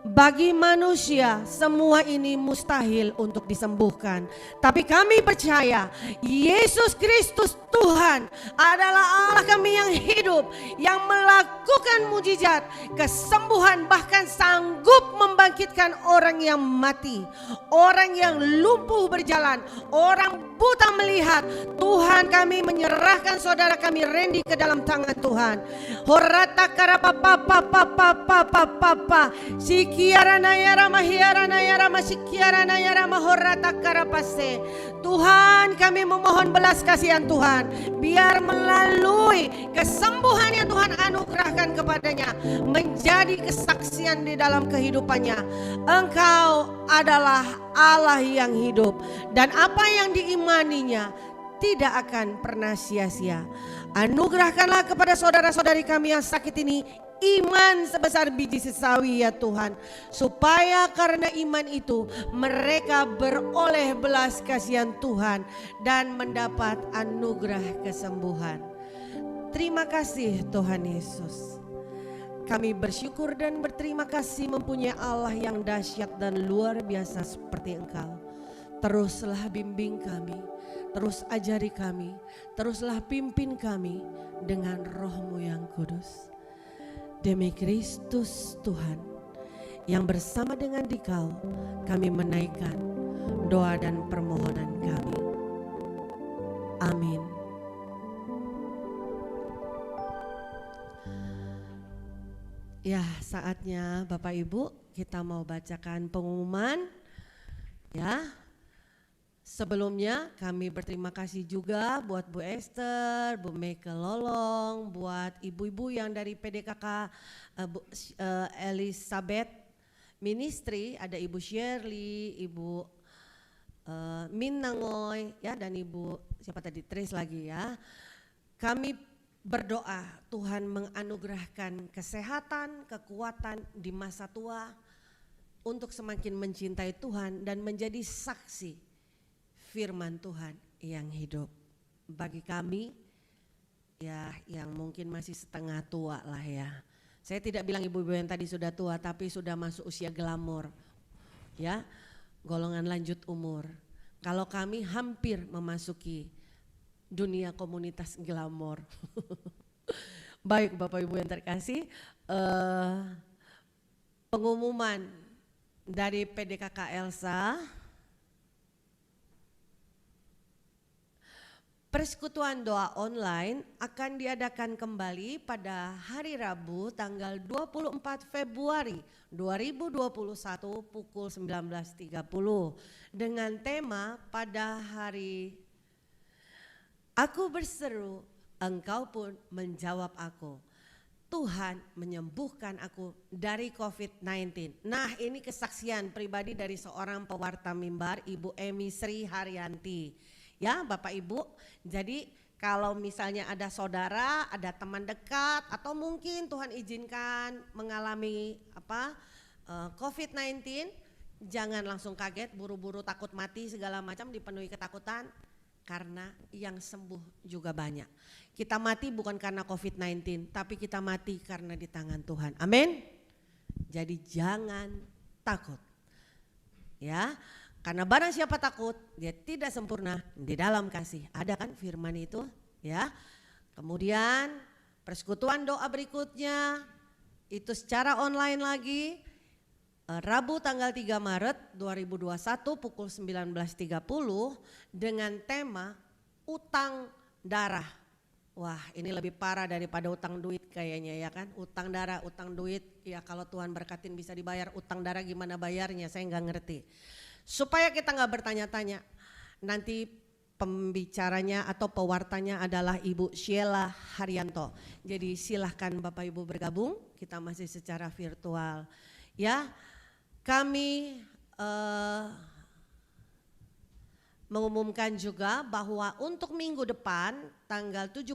bagi manusia semua ini mustahil untuk disembuhkan. Tapi kami percaya Yesus Kristus Tuhan adalah Allah kami yang hidup, yang melakukan mujizat, kesembuhan, bahkan sanggup membangkitkan orang yang mati, orang yang lumpuh berjalan, orang buta melihat. Tuhan, kami menyerahkan saudara kami Randy ke dalam tangan Tuhan. Horata karapa Sikiarana yara mahiarana yara masikiarana yara mahorata karapase. Tuhan, kami memohon belas kasihan Tuhan, biar melalui kesembuhan yang Tuhan anugerahkan kepadanya menjadi kesaksian di dalam kehidupannya. Engkau adalah Allah yang hidup dan apa yang diimaninya tidak akan pernah sia-sia. Anugerahkanlah kepada saudara-saudari kami yang sakit ini iman sebesar biji sesawi ya Tuhan, supaya karena iman itu mereka beroleh belas kasihan Tuhan dan mendapat anugerah kesembuhan. Terima kasih Tuhan Yesus. Kami bersyukur dan berterima kasih mempunyai Allah yang dahsyat dan luar biasa seperti Engkau. Teruslah bimbing kami, terus ajari kami, teruslah pimpin kami dengan Roh-Mu yang kudus. Demi Kristus Tuhan, yang bersama dengan Dikau kami menaikkan doa dan permohonan kami. Amin. Ya, saatnya Bapak Ibu kita mau bacakan pengumuman. Ya, sebelumnya kami berterima kasih juga buat Bu Esther, Bu Meike Lolong, buat ibu-ibu yang dari PDKK Bu Elizabeth Ministry, ada Ibu Shirley, Ibu Min Nangoy, ya, dan Ibu siapa tadi, Tris lagi ya. Kami berdoa Tuhan menganugerahkan kesehatan, kekuatan di masa tua untuk semakin mencintai Tuhan dan menjadi saksi firman Tuhan yang hidup. Bagi kami ya yang mungkin masih setengah tua lah ya. Saya tidak bilang ibu-ibu yang tadi sudah tua tapi sudah masuk usia glamor. Ya, golongan lanjut umur. Kalau kami hampir memasuki dunia komunitas glamor. Baik Bapak Ibu yang terkasih, pengumuman dari PDKK Elsa. Persekutuan doa online akan diadakan kembali pada hari Rabu tanggal 24 Februari 2021 pukul 19.30 dengan tema pada hari Aku berseru, engkau pun menjawab aku. Tuhan menyembuhkan aku dari COVID-19. Nah, ini kesaksian pribadi dari seorang pewarta mimbar, Ibu Emi Sri Haryanti. Ya Bapak Ibu, jadi kalau misalnya ada saudara, ada teman dekat atau mungkin Tuhan izinkan mengalami COVID-19, jangan langsung kaget, buru-buru takut mati segala macam, dipenuhi ketakutan. Karena yang sembuh juga banyak. Kita mati bukan karena COVID-19, tapi kita mati karena di tangan Tuhan. Amin. Jadi jangan takut. Ya, Karena barang siapa takut, dia tidak sempurna di dalam kasih. Ada kan firman itu, ya. Kemudian persekutuan doa berikutnya itu secara online lagi, Rabu tanggal 3 Maret 2021 pukul 19.30 dengan tema utang darah. Wah, ini lebih parah daripada utang duit kayaknya ya kan. Utang darah, utang duit, ya kalau Tuhan berkatin bisa dibayar. Utang darah gimana bayarnya, saya nggak ngerti. Supaya kita nggak bertanya-tanya, nanti pembicaranya atau pewartanya adalah Ibu Sheila Haryanto. Jadi silahkan Bapak Ibu bergabung, kita masih secara virtual. Ya, kami mengumumkan juga bahwa untuk minggu depan tanggal 17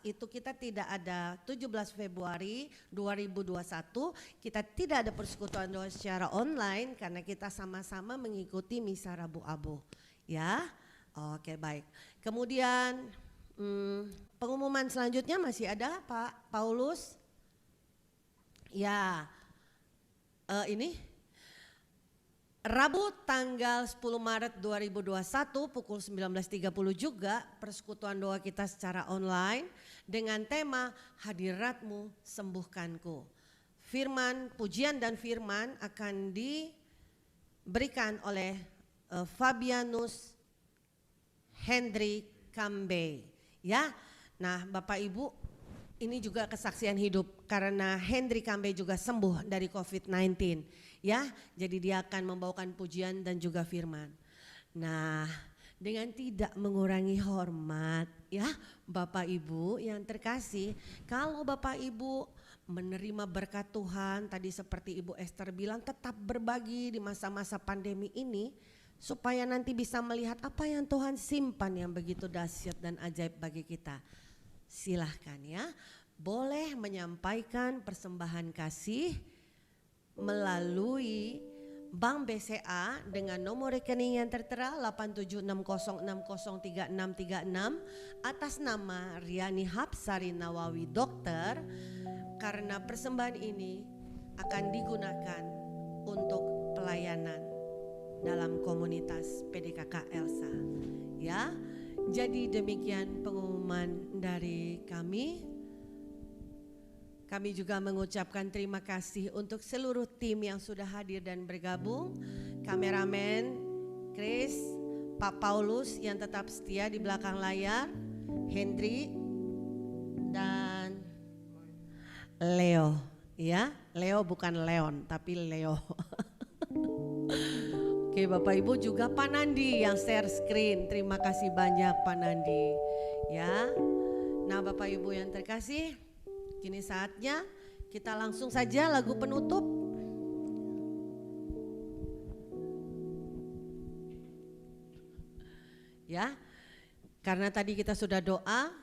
itu kita tidak ada, 17 Februari 2021 kita tidak ada persekutuan doa secara online karena kita sama-sama mengikuti misa Rabu Abu ya. Oke, baik. Kemudian pengumuman selanjutnya masih ada Pak Paulus ya. Ini Rabu tanggal 10 Maret 2021 pukul 19.30 juga persekutuan doa kita secara online dengan tema Hadiratmu Sembuhkanku. Firman, pujian dan firman akan diberikan oleh Fabianus Hendri Kambe. Ya, nah Bapak Ibu ini juga kesaksian hidup karena Hendri Kambe juga sembuh dari COVID-19. Ya, jadi dia akan membawakan pujian dan juga firman. Nah, dengan tidak mengurangi hormat ya Bapak Ibu yang terkasih, kalau Bapak Ibu menerima berkat Tuhan, tadi seperti Ibu Esther bilang tetap berbagi di masa-masa pandemi ini supaya nanti bisa melihat apa yang Tuhan simpan yang begitu dahsyat dan ajaib bagi kita. Silahkan ya, boleh menyampaikan persembahan kasih melalui Bank BCA dengan nomor rekening yang tertera 8760603636 atas nama Riani Hapsari Nawawi Dokter, karena persembahan ini akan digunakan untuk pelayanan dalam komunitas PDKK Elsa ya. Jadi demikian pengumuman dari kami. Kami juga mengucapkan terima kasih untuk seluruh tim yang sudah hadir dan bergabung. Kameramen Chris, Pak Paulus yang tetap setia di belakang layar, Hendri dan Leo. Ya, Leo bukan Leon tapi Leo. Oke Bapak Ibu, juga Pak Nandi yang share screen. Terima kasih banyak Pak Nandi. Ya, nah Bapak Ibu yang terkasih, kini saatnya kita langsung saja lagu penutup. Ya, karena tadi kita sudah doa,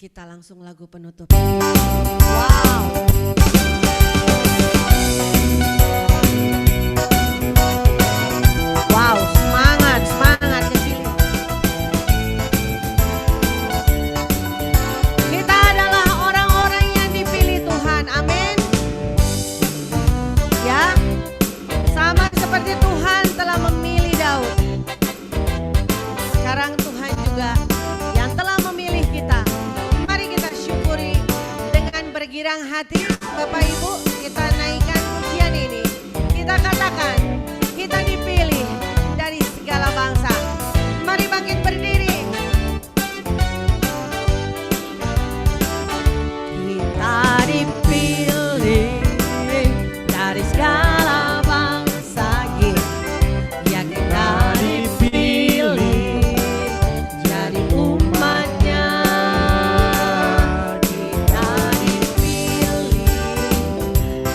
kita langsung lagu penutup. Wow. Wow, semangat, semangat ke sini. Kita adalah orang-orang yang dipilih Tuhan, amin. Ya, sama seperti Tuhan telah memilih Daud. Sekarang Tuhan juga yang telah memilih kita. Mari kita syukuri dengan bergirang hati. Bapak Ibu, kita naikkan pujian ini. Kita katakan, kita dipilih dari segala bangsa. Mari bangkit berdiri. Kita dipilih dari segala bangsa. Ya, kita dipilih jadi umatnya. Kita dipilih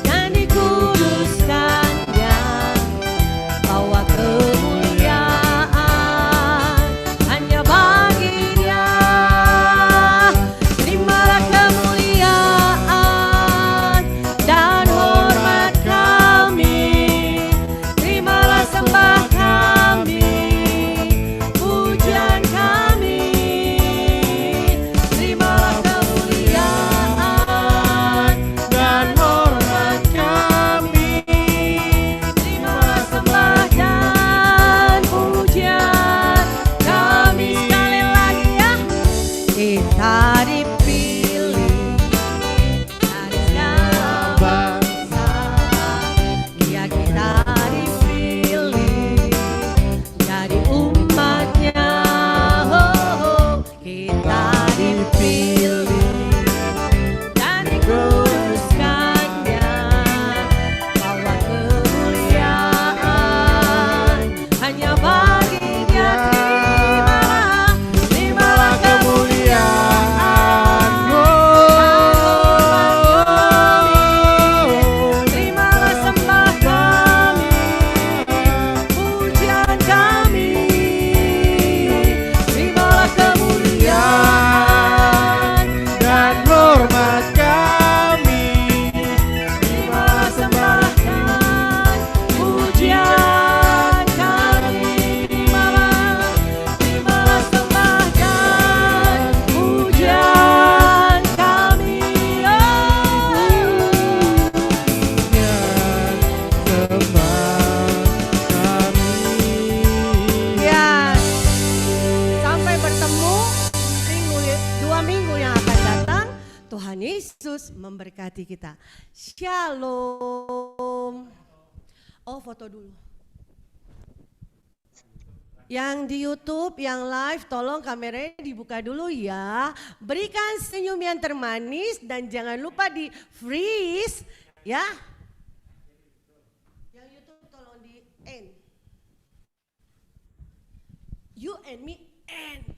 dan dikuduskannya Kita dipilih dari segala bangsa. Ya kita dipilih jadi umatnya. Oh, kita dipilih dan dikuduskannya, bahwa kemuliaan hanya bagi Dia. Terimalah kemuliaan, terimalah sembah kami, pujian kami. Terimalah kemuliaan dan hormat kami. terimalah sembah dan pujian kami. Terimalah sembah dan pujian kami. Ya, sampai bertemu dua minggu yang akan datang. Tuhan Yesus memberkati kita. Shalom. Oh, foto dulu. Yang di YouTube, yang live, tolong kameranya dibuka dulu ya. Berikan senyum yang termanis dan jangan lupa di freeze ya. Yang YouTube tolong di end. You and me and